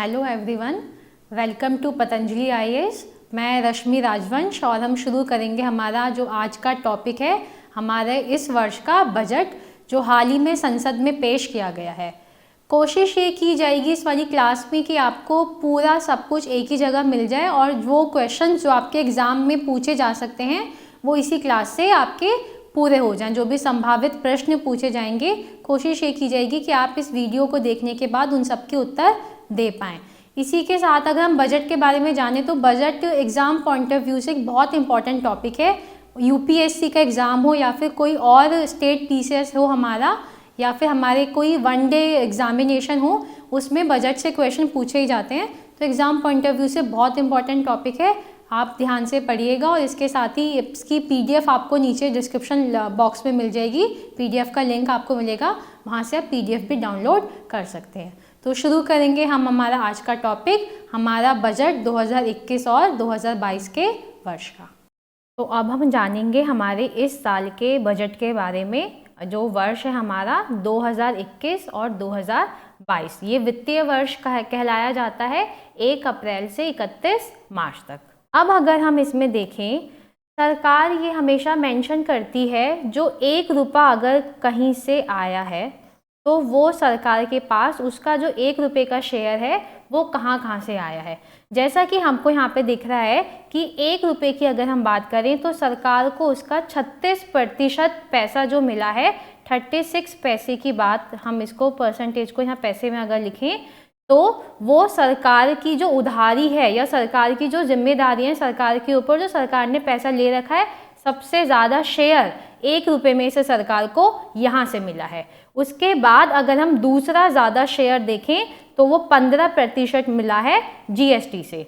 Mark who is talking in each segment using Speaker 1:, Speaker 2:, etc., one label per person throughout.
Speaker 1: Hello everyone, welcome to Patanjali IAS. मैं रश्मि राजवंश और हम शुरू करेंगे हमारा जो आज का टॉपिक है, हमारे इस वर्ष का बजट जो हाल ही में संसद में पेश किया गया है। कोशिश ये की जाएगी इस वाली क्लास में कि आपको पूरा सब कुछ एक ही जगह मिल जाए और वो क्वेश्चन जो आपके एग्ज़ाम में पूछे जा सकते हैं वो इसी क्लास से आपके पूरे हो जाएं। जो भी संभावित प्रश्न पूछे जाएंगे, कोशिश ये की जाएगी कि आप इस वीडियो को देखने के बाद उन सब के उत्तर दे पाएँ। इसी के साथ अगर हम बजट के बारे में जानें तो budget exam point of view से एक बहुत इंपॉर्टेंट टॉपिक है। यूपीएससी का एग्ज़ाम हो या फिर कोई और स्टेट टीसीएस हो हमारा, या फिर हमारे कोई वनडे एग्जामिनेशन हो, उसमें बजट से क्वेश्चन पूछे ही जाते हैं। तो एग्ज़ाम पॉइंट ऑफ व्यू से बहुत इंपॉर्टेंट टॉपिक है, आप ध्यान से पढ़िएगा। और इसके साथ ही इसकी पीडीएफ आपको नीचे डिस्क्रिप्शन बॉक्स में मिल जाएगी, पीडीएफ का लिंक आपको मिलेगा, वहाँ से आप पीडीएफ भी डाउनलोड कर सकते हैं। तो शुरू करेंगे हम हमारा आज का टॉपिक, हमारा बजट 2021 और 2022 के वर्ष का। तो अब हम जानेंगे हमारे इस साल के बजट के बारे में। जो वर्ष है हमारा 2021 और 2022, ये वित्तीय वर्ष कहलाया जाता है 1 अप्रैल से 31 मार्च तक। अब अगर हम इसमें देखें, सरकार ये हमेशा मेंशन करती है जो 1 रुपया अगर कहीं से आया है तो वो सरकार के पास उसका जो 1 रुपये का शेयर है वो कहाँ से आया है। जैसा कि हमको यहाँ पे दिख रहा है कि 1 रुपये की अगर हम बात करें तो सरकार को उसका 36% पैसा जो मिला है, 36 पैसे की बात, हम इसको परसेंटेज को यहाँ पैसे में अगर लिखें तो वो सरकार की जो उधारी है या सरकार की जो जिम्मेदारी है सरकार के ऊपर, जो सरकार ने पैसा ले रखा है, सबसे ज़्यादा शेयर 1 रुपये में से सरकार को यहाँ से मिला है। उसके बाद अगर हम दूसरा ज़्यादा शेयर देखें तो वो 15% मिला है जीएसटी से,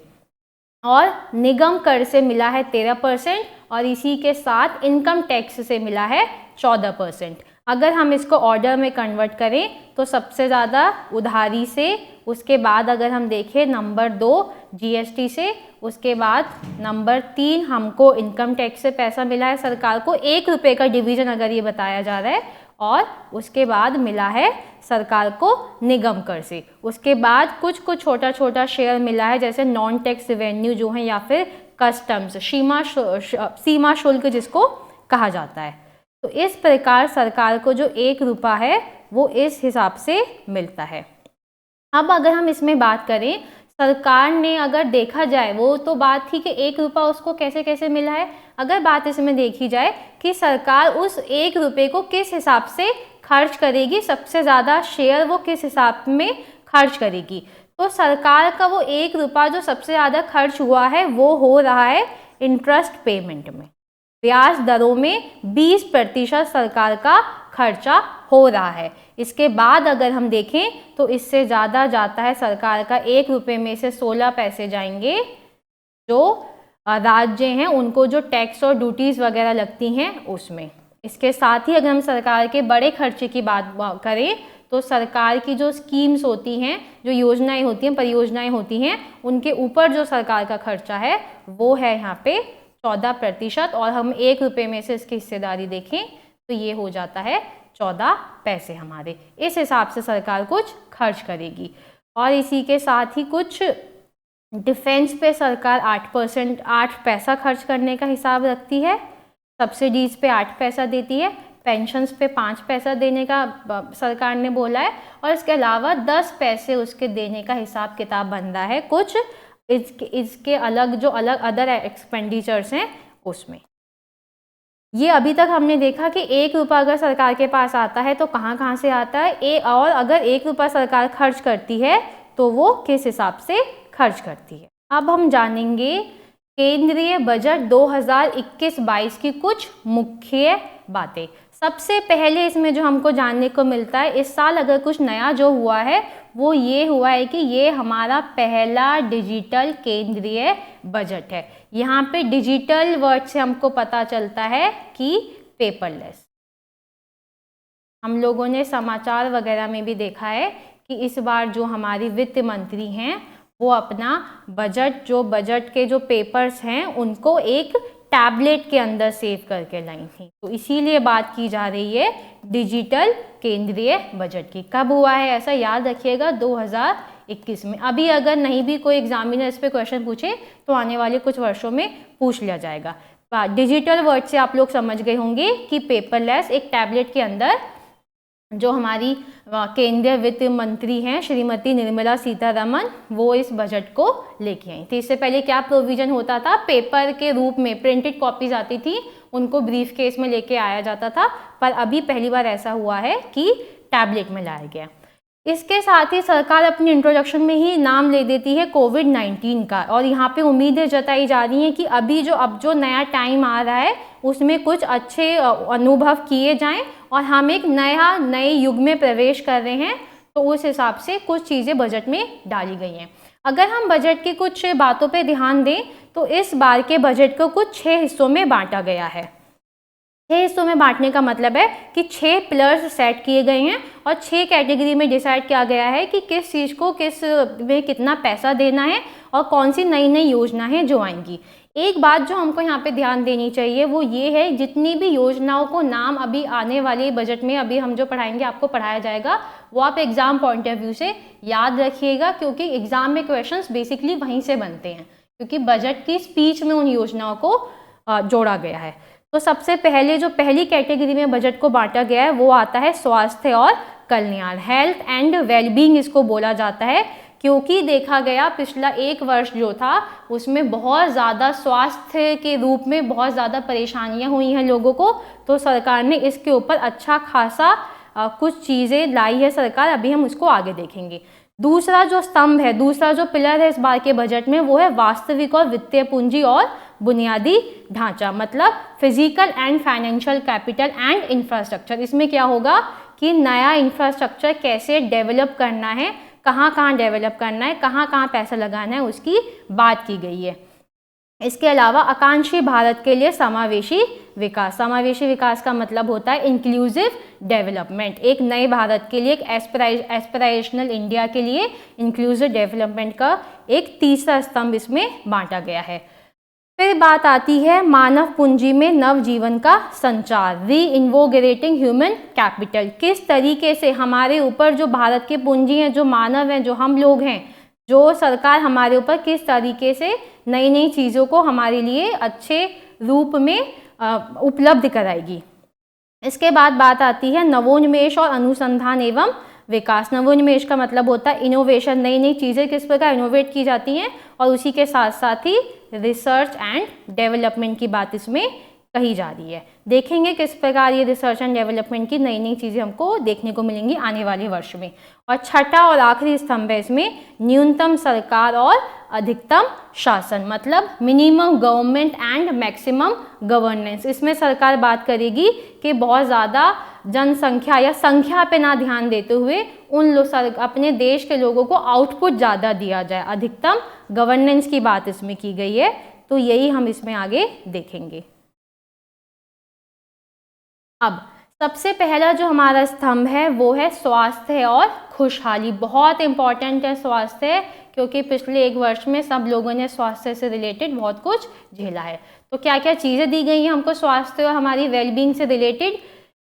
Speaker 1: और निगम कर से मिला है 13%, और इसी के साथ इनकम टैक्स से मिला है 14%। अगर हम इसको ऑर्डर में कन्वर्ट करें तो सबसे ज़्यादा उधारी से, उसके बाद अगर हम देखें नंबर 2 जीएसटी से, उसके बाद नंबर 3 हमको इनकम टैक्स से पैसा मिला है सरकार को, 1 रुपये का डिवीज़न अगर ये बताया जा रहा है, और उसके बाद मिला है सरकार को निगम कर से। उसके बाद कुछ छोटा शेयर मिला है, जैसे नॉन टैक्स रेवेन्यू जो है, या फिर कस्टम्स, सीमा शुल्क जिसको कहा जाता है। तो इस प्रकार सरकार को जो 1 रुपया है वो इस हिसाब से मिलता है। अब अगर हम इसमें बात करें, सरकार ने अगर देखा जाए, वो तो बात थी कि 1 रुपया उसको कैसे मिला है। अगर बात इसमें देखी जाए कि सरकार उस 1 रुपये को किस हिसाब से खर्च करेगी, सबसे ज़्यादा शेयर वो किस हिसाब में खर्च करेगी, तो सरकार का वो 1 रुपया जो सबसे ज़्यादा खर्च हुआ है वो हो रहा है इंटरेस्ट पेमेंट में। ब्याज दरों में 20% सरकार का खर्चा हो रहा है। इसके बाद अगर हम देखें तो इससे ज़्यादा जाता है सरकार का, 1 रुपये में से 16 पैसे जाएंगे जो राज्य हैं उनको जो टैक्स और ड्यूटीज़ वगैरह लगती हैं उसमें। इसके साथ ही अगर हम सरकार के बड़े खर्चे की बात करें तो सरकार की जो स्कीम्स होती हैं, जो योजनाएं होती हैं, परियोजनाएं होती हैं, उनके ऊपर जो सरकार का खर्चा है वो है यहाँ पे 14%। और हम 1 रुपये में से इसकी हिस्सेदारी देखें तो ये हो जाता है 14 पैसे हमारे। इस हिसाब से सरकार कुछ खर्च करेगी। और इसी के साथ ही कुछ डिफेंस पे सरकार 8 पैसा खर्च करने का हिसाब रखती है, सब्सिडीज़ पे 8 पैसा देती है, पेंशन्स पे 5 पैसा देने का सरकार ने बोला है, और इसके अलावा 10 पैसे उसके देने का हिसाब किताब बन रहा है कुछ इसके अलग जो अदर एक्सपेंडिचर्स हैं उसमें। ये अभी तक हमने देखा कि 1 रुपया अगर सरकार के पास आता है तो कहाँ से आता है, और अगर 1 रुपया सरकार खर्च करती है तो वो किस हिसाब से खर्च करती है। अब हम जानेंगे केंद्रीय बजट 2021-22 की कुछ मुख्य बातें। सबसे पहले इसमें जो हमको जानने को मिलता है, इस साल अगर कुछ नया जो हुआ है वो ये हुआ है कि ये हमारा पहला डिजिटल केंद्रीय बजट है। यहाँ पे डिजिटल वर्ड से हमको पता चलता है कि पेपरलेस। हम लोगों ने समाचार वगैरह में भी देखा है कि इस बार जो हमारी वित्त मंत्री हैं वो अपना बजट के जो पेपर्स हैं उनको एक टैबलेट के अंदर सेव करके लाई थी। तो इसीलिए बात की जा रही है डिजिटल केंद्रीय बजट की। कब हुआ है ऐसा याद रखिएगा, 2021 में। अभी अगर नहीं भी कोई एग्जामिनर इस पे क्वेश्चन पूछे तो आने वाले कुछ वर्षों में पूछ लिया जाएगा। डिजिटल वर्ड से आप लोग समझ गए होंगे कि पेपरलेस, एक टैबलेट के अंदर जो हमारी केंद्रीय वित्त मंत्री हैं श्रीमती निर्मला सीतारमन, वो इस बजट को लेके आई थी। इससे पहले क्या प्रोविजन होता था, पेपर के रूप में प्रिंटेड कॉपीज आती थी, उनको ब्रीफ केस में लेके आया जाता था, पर अभी पहली बार ऐसा हुआ है कि टैबलेट में लाया गया। इसके साथ ही सरकार अपनी इंट्रोडक्शन में ही नाम ले देती है कोविड-19 का, और यहाँ पे उम्मीदें जताई जा रही हैं कि अब जो नया टाइम आ रहा है उसमें कुछ अच्छे अनुभव किए जाएं और हम एक नए युग में प्रवेश कर रहे हैं, तो उस हिसाब से कुछ चीज़ें बजट में डाली गई हैं। अगर हम बजट की कुछ बातों पे ध्यान दें तो इस बार के बजट को कुछ 6 हिस्सों में बांटा गया है। 6 हिस्सों में बांटने का मतलब है कि 6 पिलर्स सेट किए गए हैं और 6 कैटेगरी में डिसाइड किया गया है कि किस चीज़ को किस में कितना पैसा देना है और कौन सी नई नई योजना है जो आएंगी। एक बात जो हमको यहाँ पे ध्यान देनी चाहिए वो ये है, जितनी भी योजनाओं को नाम अभी आने वाले बजट में अभी हम जो पढ़ाएंगे आपको पढ़ाया जाएगा, वो आप एग्जाम पॉइंट ऑफ व्यू से याद रखिएगा, क्योंकि एग्जाम में क्वेश्चंस बेसिकली वहीं से बनते हैं, क्योंकि बजट की स्पीच में उन योजनाओं को जोड़ा गया है। तो सबसे पहले जो पहली कैटेगरी में बजट को बांटा गया है वो आता है स्वास्थ्य और कल्याण, हेल्थ एंड वेलबींग इसको बोला जाता है, क्योंकि देखा गया पिछला 1 वर्ष जो था उसमें बहुत ज़्यादा स्वास्थ्य के रूप में बहुत ज़्यादा परेशानियां हुई हैं लोगों को, तो सरकार ने इसके ऊपर अच्छा खासा कुछ चीज़ें लाई है सरकार, अभी हम उसको आगे देखेंगे। दूसरा जो स्तंभ है, दूसरा जो पिलर है इस बार के बजट में वो है वास्तविक और वित्तीय पूंजी और बुनियादी ढांचा, मतलब physical and financial capital and infrastructure. इसमें क्या होगा कि नया इंफ्रास्ट्रक्चर कैसे डेवलप करना है, कहाँ कहाँ डेवलप करना है, कहाँ कहाँ पैसा लगाना है, उसकी बात की गई है। इसके अलावा आकांक्षी भारत के लिए समावेशी विकास, समावेशी विकास का मतलब होता है इंक्लूसिव डेवलपमेंट, एक नए भारत के लिए, एक एस्पिरेशनल इंडिया के लिए इंक्लूसिव डेवलपमेंट का एक तीसरा स्तंभ इसमें बांटा गया है। फिर बात आती है मानव पूंजी में नव जीवन का संचार, री इन्वोगरेटिंग ह्यूमन कैपिटल। किस तरीके से हमारे ऊपर जो भारत की पूंजी है, जो मानव हैं, जो हम लोग हैं, जो सरकार हमारे ऊपर किस तरीके से नई नई चीज़ों को हमारे लिए अच्छे रूप में उपलब्ध कराएगी। इसके बाद बात आती है नवोन्मेष और अनुसंधान एवं विकास। नवोन्मेष का मतलब होता है इनोवेशन, नई नई चीज़ें किस प्रकार इनोवेट की जाती हैं, और उसी के साथ साथ ही रिसर्च एंड डेवलपमेंट की बात इसमें कही जा रही है। देखेंगे किस प्रकार ये रिसर्च एंड डेवलपमेंट की नई नई चीज़ें हमको देखने को मिलेंगी आने वाले वर्ष में। और छठा और आखिरी स्तंभ है इसमें न्यूनतम सरकार और अधिकतम शासन, मतलब minimum government and maximum governance. इसमें सरकार बात करेगी कि बहुत ज़्यादा जनसंख्या या संख्या पे ना ध्यान देते हुए अपने देश के लोगों को आउटपुट ज़्यादा दिया जाए, अधिकतम गवर्नेंस की बात इसमें की गई है। तो यही हम इसमें आगे देखेंगे। अब सबसे पहला जो हमारा स्तंभ है वो है स्वास्थ्य और खुशहाली। बहुत इंपॉर्टेंट है स्वास्थ्य, क्योंकि पिछले 1 वर्ष में सब लोगों ने स्वास्थ्य से रिलेटेड बहुत कुछ झेला है। तो क्या क्या चीज़ें दी गई हैं हमको स्वास्थ्य और हमारी वेलबींग से रिलेटेड।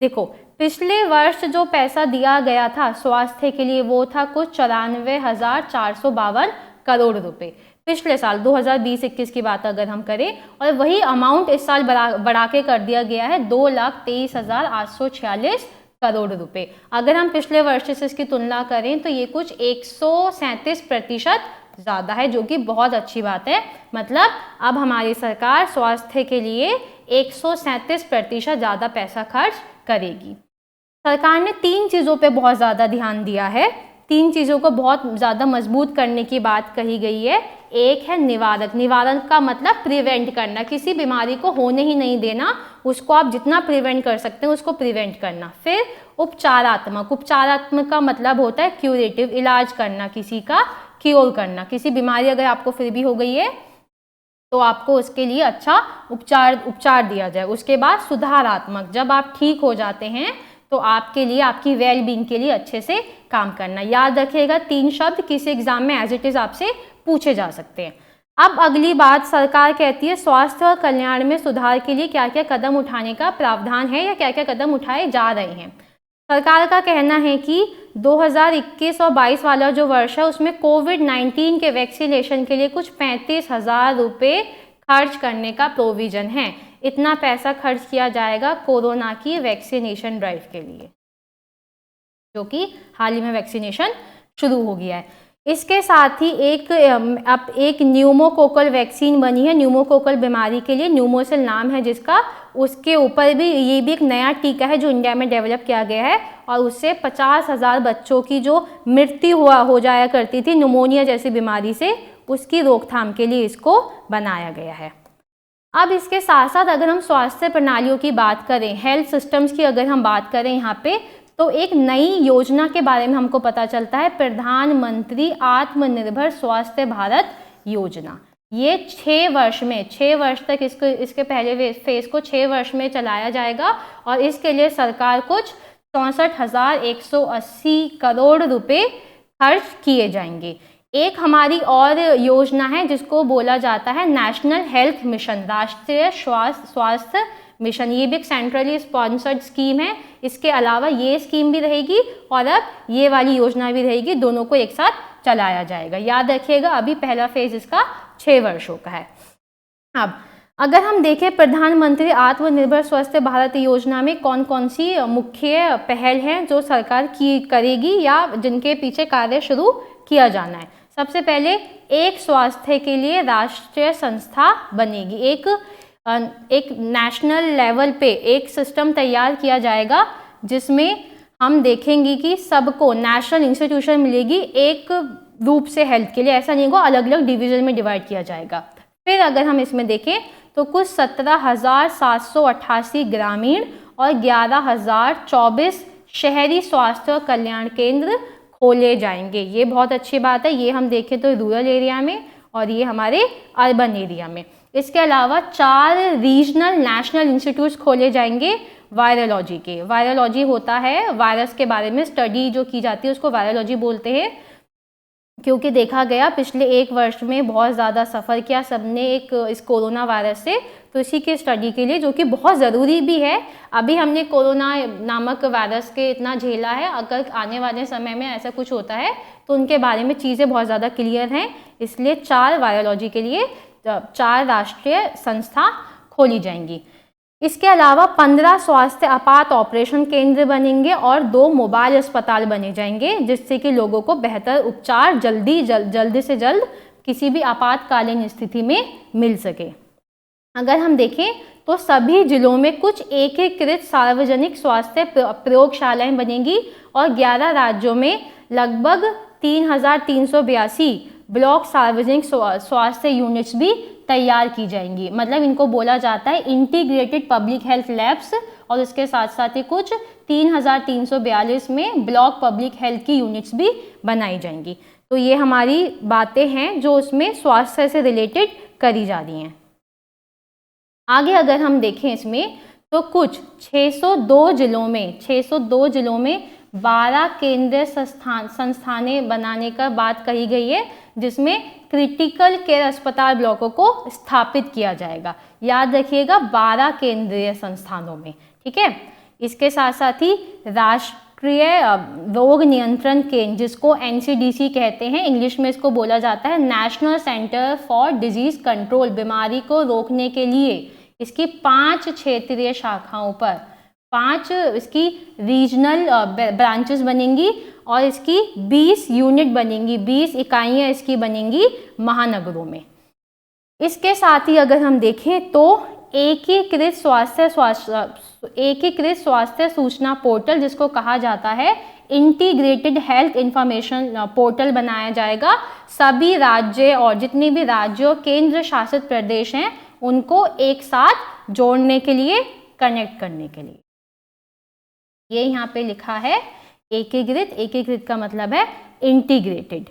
Speaker 1: देखो, पिछले वर्ष जो पैसा दिया गया था स्वास्थ्य के लिए वो था कुछ 94,452 करोड़ रुपए पिछले साल 2020-21 की बात अगर हम करें, और वही अमाउंट इस साल बढ़ा के कर दिया गया है 2,23,846 करोड़ रुपए। अगर हम पिछले वर्ष से इसकी तुलना करें तो ये कुछ 137% ज़्यादा है, जो कि बहुत अच्छी बात है। मतलब अब हमारी सरकार स्वास्थ्य के लिए 137% ज़्यादा पैसा खर्च करेगी। सरकार ने 3 चीज़ों पे बहुत ज़्यादा ध्यान दिया है, 3 चीज़ों को बहुत ज़्यादा मजबूत करने की बात कही गई है। एक है निवारक, निवारण का मतलब प्रिवेंट करना, किसी बीमारी को होने ही नहीं देना, उसको आप जितना प्रिवेंट कर सकते हैं उसको प्रिवेंट करना। फिर उपचारात्मक, उपचारात्मक का मतलब होता है क्यूरेटिव, इलाज करना, किसी का क्योर करना, किसी बीमारी अगर आपको फिर भी हो गई है तो आपको उसके लिए अच्छा उपचार दिया जाए। उसके बाद सुधारात्मक, जब आप ठीक हो जाते हैं तो आपके लिए, आपकी वेलबींग के लिए अच्छे से काम करना। याद रखिएगा 3 शब्द किसी एग्जाम में एज इट इज आपसे पूछे जा सकते हैं। अब अगली बात सरकार कहती है स्वास्थ्य और कल्याण में सुधार के लिए क्या क्या कदम उठाने का प्रावधान है या क्या क्या कदम उठाए जा रहे हैं। सरकार का कहना है कि 2021 और 22 वाला जो वर्ष है उसमें कोविड-19 के वैक्सीनेशन के लिए कुछ 35,000 रुपये खर्च करने का प्रोविज़न है। इतना पैसा खर्च किया जाएगा कोरोना की वैक्सीनेशन ड्राइव के लिए, जो कि हाल ही में वैक्सीनेशन शुरू हो गया है। इसके साथ ही एक न्यूमोकोकल वैक्सीन बनी है, न्यूमोकोकल बीमारी के लिए, न्यूमोसिल नाम है जिसका। उसके ऊपर भी ये भी एक नया टीका है जो इंडिया में डेवलप किया गया है, और उससे 50,000 बच्चों की जो मृत्यु हो जाया करती थी न्यूमोनिया जैसी बीमारी से, उसकी रोकथाम के लिए इसको बनाया गया है। अब इसके साथ साथ अगर हम स्वास्थ्य प्रणालियों की बात करें, हेल्थ सिस्टम्स की अगर हम बात करें यहाँ पे, तो एक नई योजना के बारे में हमको पता चलता है, प्रधानमंत्री आत्मनिर्भर स्वास्थ्य भारत योजना। ये 6 वर्ष तक इसके पहले फेज को 6 वर्ष में चलाया जाएगा, और इसके लिए सरकार कुछ 64,180 करोड़ रुपए खर्च किए जाएंगे। एक हमारी और योजना है जिसको बोला जाता है नेशनल हेल्थ मिशन, राष्ट्रीय स्वास्थ्य मिशन। ये भी एक सेंट्रली स्पॉन्सर्ड स्कीम है। इसके अलावा ये स्कीम भी रहेगी और अब ये वाली योजना भी रहेगी, दोनों को एक साथ चलाया जाएगा। याद रखिएगा, अभी पहला फेज इसका 6 वर्षों का है। अब अगर हम देखें प्रधानमंत्री आत्मनिर्भर स्वास्थ्य भारत योजना में कौन कौन सी मुख्य पहल हैं जो सरकार की करेगी या जिनके पीछे कार्य शुरू किया जाना है। सबसे पहले एक स्वास्थ्य के लिए राष्ट्रीय संस्था बनेगी। एक नेशनल लेवल पे एक सिस्टम तैयार किया जाएगा जिसमें हम देखेंगे कि सबको नेशनल इंस्टीट्यूशन मिलेगी एक रूप से हेल्थ के लिए। ऐसा नहीं होगा, अलग अलग डिवीजन में डिवाइड किया जाएगा। फिर अगर हम इसमें देखें तो कुछ 17,788 ग्रामीण और 11,024 शहरी स्वास्थ्य और कल्याण केंद्र खोले जाएंगे। ये बहुत अच्छी बात है। ये हम देखें तो रूरल एरिया में और ये हमारे अर्बन एरिया में। इसके अलावा 4 रीजनल नेशनल इंस्टीट्यूट्स खोले जाएंगे वायरोलॉजी के। वायरोलॉजी होता है वायरस के बारे में स्टडी जो की जाती है, उसको वायरोलॉजी बोलते हैं। क्योंकि देखा गया पिछले 1 वर्ष में बहुत ज़्यादा सफ़र किया सबने इस कोरोना वायरस से, तो इसी के स्टडी के लिए, जो कि बहुत ज़रूरी भी है। अभी हमने कोरोना नामक वायरस के इतना झेला है, अगर आने वाले समय में ऐसा कुछ होता है तो उनके बारे में चीज़ें बहुत ज़्यादा क्लियर हैं। इसलिए 4 वायरोलॉजी के लिए 4 राष्ट्रीय संस्था खोली जाएंगी। इसके अलावा 15 स्वास्थ्य आपात ऑपरेशन केंद्र बनेंगे और 2 मोबाइल अस्पताल बने जाएंगे, जिससे कि लोगों को बेहतर उपचार जल्दी से जल्द किसी भी आपातकालीन स्थिति में मिल सके। अगर हम देखें तो सभी जिलों में कुछ एकीकृत सार्वजनिक स्वास्थ्य प्रयोगशालाएं बनेंगी और 11 राज्यों में लगभग 3,382 ब्लॉक सार्वजनिक स्वास्थ्य यूनिट्स भी तैयार की जाएंगी। मतलब इनको बोला जाता है इंटीग्रेटेड पब्लिक हेल्थ लैब्स, और इसके साथ साथ ही कुछ 3,342 में ब्लॉक पब्लिक हेल्थ की यूनिट्स भी बनाई जाएंगी। तो ये हमारी बातें हैं जो उसमें स्वास्थ्य से रिलेटेड करी जा रही हैं। आगे अगर हम देखें इसमें तो कुछ 602 जिलों में 12 केंद्रीय संस्थानें बनाने का बात कही गई है, जिसमें क्रिटिकल केयर अस्पताल ब्लॉकों को स्थापित किया जाएगा। याद रखिएगा 12 केंद्रीय संस्थानों में, ठीक है। इसके साथ साथ ही राष्ट्रीय रोग नियंत्रण केंद्र, जिसको NCDC कहते हैं, इंग्लिश में इसको बोला जाता है national centre for disease control. बीमारी को रोकने के लिए इसकी 5 क्षेत्रीय शाखाओं पर 5 इसकी रीजनल ब्रांचेस बनेंगी और इसकी 20 यूनिट बनेंगी, 20 इकाइयाँ इसकी बनेंगी महानगरों में। इसके साथ ही अगर हम देखें तो एकीकृत स्वास्थ्य सूचना पोर्टल, जिसको कहा जाता है इंटीग्रेटेड हेल्थ इंफॉर्मेशन पोर्टल, बनाया जाएगा। सभी राज्य और जितने भी राज्य और केंद्र शासित प्रदेश हैं उनको एक साथ जोड़ने के लिए, कनेक्ट करने के लिए। ये यहाँ पे लिखा है एकीकृत का मतलब है इंटीग्रेटेड।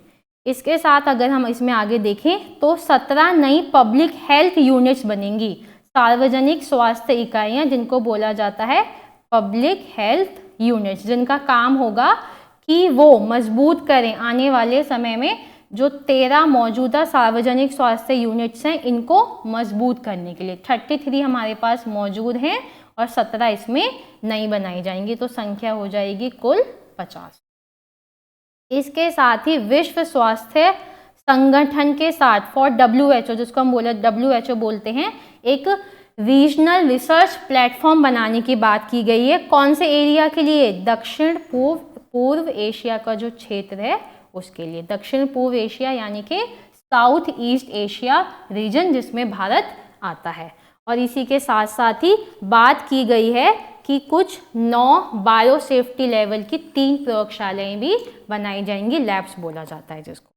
Speaker 1: इसके साथ अगर हम इसमें आगे देखें तो 17 नई पब्लिक हेल्थ यूनिट्स बनेंगी, सार्वजनिक स्वास्थ्य इकाइयाँ, जिनको बोला जाता है पब्लिक हेल्थ यूनिट्स, जिनका काम होगा कि वो मजबूत करें आने वाले समय में जो 13 मौजूदा सार्वजनिक स्वास्थ्य यूनिट्स हैं, इनको मजबूत करने के लिए। 33 हमारे पास मौजूद हैं और 17 इसमें नई बनाई जाएंगी, तो संख्या हो जाएगी कुल 50। इसके साथ ही विश्व स्वास्थ्य संगठन के साथ फॉर WHO, जिसको हम WHO बोलते हैं, एक रीजनल रिसर्च प्लेटफॉर्म बनाने की बात की गई है। कौन से एरिया के लिए? दक्षिण पूर्व एशिया का जो क्षेत्र है उसके लिए। दक्षिण पूर्व एशिया यानी कि साउथ ईस्ट एशिया रीजन, जिसमें भारत आता है। और इसी के साथ साथ ही बात की गई है कि कुछ 9 बायो सेफ्टी लेवल की 3 प्रयोगशालाएं भी बनाई जाएंगी, लैब्स बोला जाता है जिसको।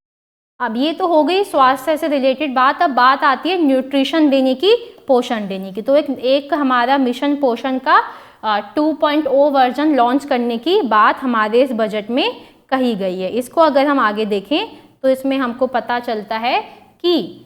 Speaker 1: अब ये तो हो गई स्वास्थ्य से रिलेटेड बात। अब बात आती है न्यूट्रिशन देने की, पोषण देने की। तो एक हमारा मिशन पोषण का 2.0 वर्जन लॉन्च करने की बात हमारे इस बजट में कही गई है। इसको अगर हम आगे देखें तो इसमें हमको पता चलता है कि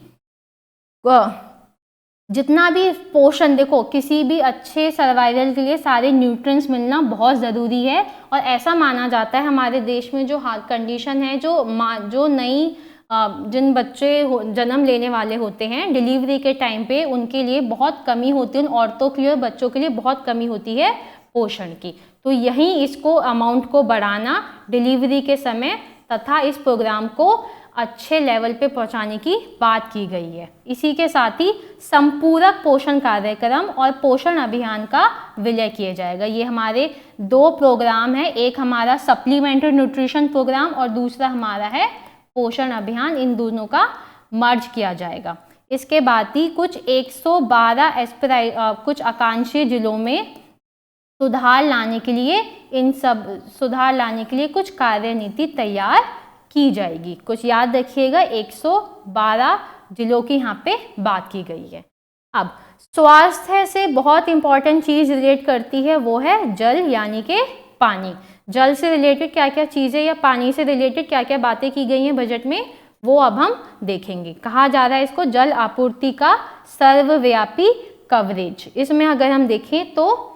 Speaker 1: जितना भी पोषण, देखो किसी भी अच्छे सर्वाइवल के लिए सारे न्यूट्रिएंट्स मिलना बहुत ज़रूरी है। और ऐसा माना जाता है हमारे देश में जो हाल कंडीशन है, जो नई जिन बच्चे जन्म लेने वाले होते हैं डिलीवरी के टाइम पे, उनके लिए बहुत कमी होती है, उन औरतों के लिए और बच्चों के लिए बहुत कमी होती है पोषण की। तो यहीं इसको अमाउंट को बढ़ाना डिलीवरी के समय तथा इस प्रोग्राम को अच्छे लेवल पे पहुंचाने की बात की गई है। इसी के साथ ही संपूरक पोषण कार्यक्रम और पोषण अभियान का विलय किया जाएगा। ये हमारे 2 प्रोग्राम है, एक हमारा सप्लीमेंट्री न्यूट्रिशन प्रोग्राम और दूसरा हमारा है पोषण अभियान। इन दोनों का मर्ज किया जाएगा। इसके बाद ही कुछ 112 कुछ आकांक्षी जिलों में सुधार लाने के लिए कुछ कार्यनीति तैयार की जाएगी। कुछ याद रखिएगा, 112 जिलों की यहाँ पे बात की गई है। अब स्वास्थ्य से बहुत इंपॉर्टेंट चीज रिलेट करती है, वो है जल यानी कि पानी। जल से रिलेटेड क्या क्या चीजें या पानी से रिलेटेड क्या क्या बातें की गई हैं बजट में, वो अब हम देखेंगे। कहा जा रहा है इसको जल आपूर्ति का सर्वव्यापी कवरेज। इसमें अगर हम देखें तो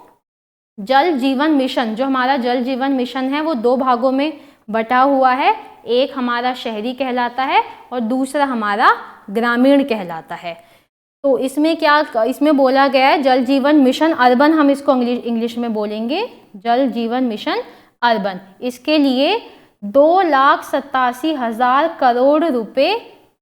Speaker 1: जल जीवन मिशन, जो हमारा जल जीवन मिशन है, वो 2 भागों में बटा हुआ है। एक हमारा शहरी कहलाता है और दूसरा हमारा ग्रामीण कहलाता है। तो इसमें बोला गया है जल जीवन मिशन अर्बन, हम इसको इंग्लिश में बोलेंगे जल जीवन मिशन अर्बन। इसके लिए 2,87,000 करोड़ रुपए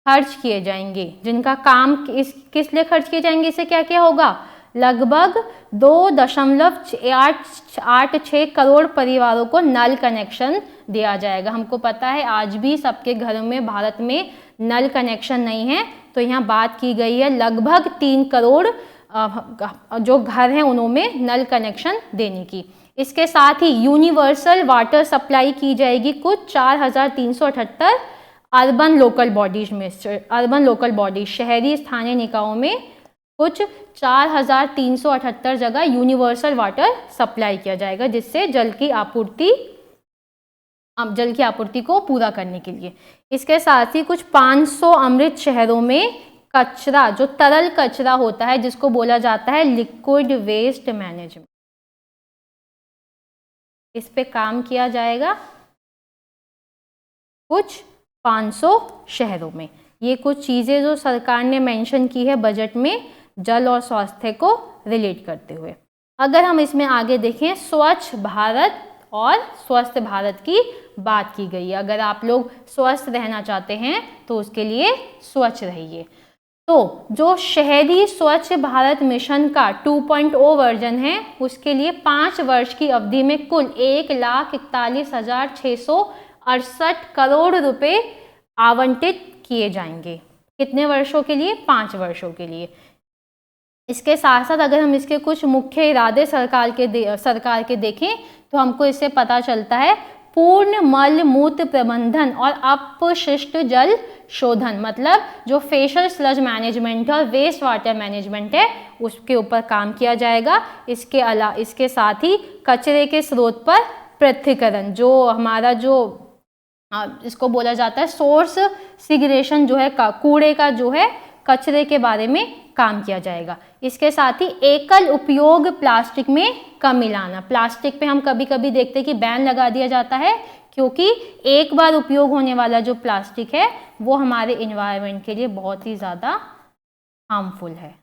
Speaker 1: खर्च किए जाएंगे, जिनका काम किस लिए खर्च किए जाएंगे, इससे क्या क्या होगा, लगभग 2.86 करोड़ परिवारों को नल कनेक्शन दिया जाएगा। हमको पता है आज भी सबके घरों में भारत में नल कनेक्शन नहीं है, तो यहाँ बात की गई है लगभग 3 करोड़ जो घर हैं उनमें नल कनेक्शन देने की। इसके साथ ही यूनिवर्सल वाटर सप्लाई की जाएगी कुछ 4,378 अर्बन लोकल बॉडीज में। अर्बन लोकल बॉडीज शहरी स्थानीय निकायों में कुछ 4,378 जगह यूनिवर्सल वाटर सप्लाई किया जाएगा, जिससे जल की आपूर्ति को पूरा करने के लिए। इसके साथ ही कुछ 500 अमृत शहरों में कचरा, जो तरल कचरा होता है जिसको बोला जाता है लिक्विड वेस्ट मैनेजमेंट, इस पे काम किया जाएगा कुछ 500 शहरों में। ये कुछ चीज़ें जो सरकार ने मेंशन की है बजट में जल और स्वास्थ्य को रिलेट करते हुए। अगर हम इसमें आगे देखें, स्वच्छ भारत और स्वस्थ भारत की बात की गई है। अगर आप लोग स्वस्थ रहना चाहते हैं तो उसके लिए स्वच्छ रहिए। तो जो शहरी स्वच्छ भारत मिशन का 2.0 वर्जन है, उसके लिए 5 वर्ष की अवधि में कुल 1,41,668 करोड़ रुपए आवंटित किए जाएंगे। कितने वर्षों के लिए? 5 वर्षों के लिए। इसके साथ साथ अगर हम इसके कुछ मुख्य इरादे सरकार के देखें तो हमको इससे पता चलता है पूर्ण मल मूत्र प्रबंधन और अपशिष्ट जल शोधन, मतलब जो फेशियल स्लज मैनेजमेंट है और वेस्ट वाटर मैनेजमेंट है उसके ऊपर काम किया जाएगा। इसके साथ ही कचरे के स्रोत पर पृथक्करण, जो हमारा इसको बोला जाता है सोर्स सिगरेशन, जो है कूड़े का जो है कचरे के बारे में काम किया जाएगा। इसके साथ ही एकल उपयोग प्लास्टिक में कमी लाना। प्लास्टिक पे हम कभी कभी देखते हैं कि बैन लगा दिया जाता है, क्योंकि एक बार उपयोग होने वाला जो प्लास्टिक है वो हमारे एनवायरनमेंट के लिए बहुत ही ज़्यादा हार्मफुल है।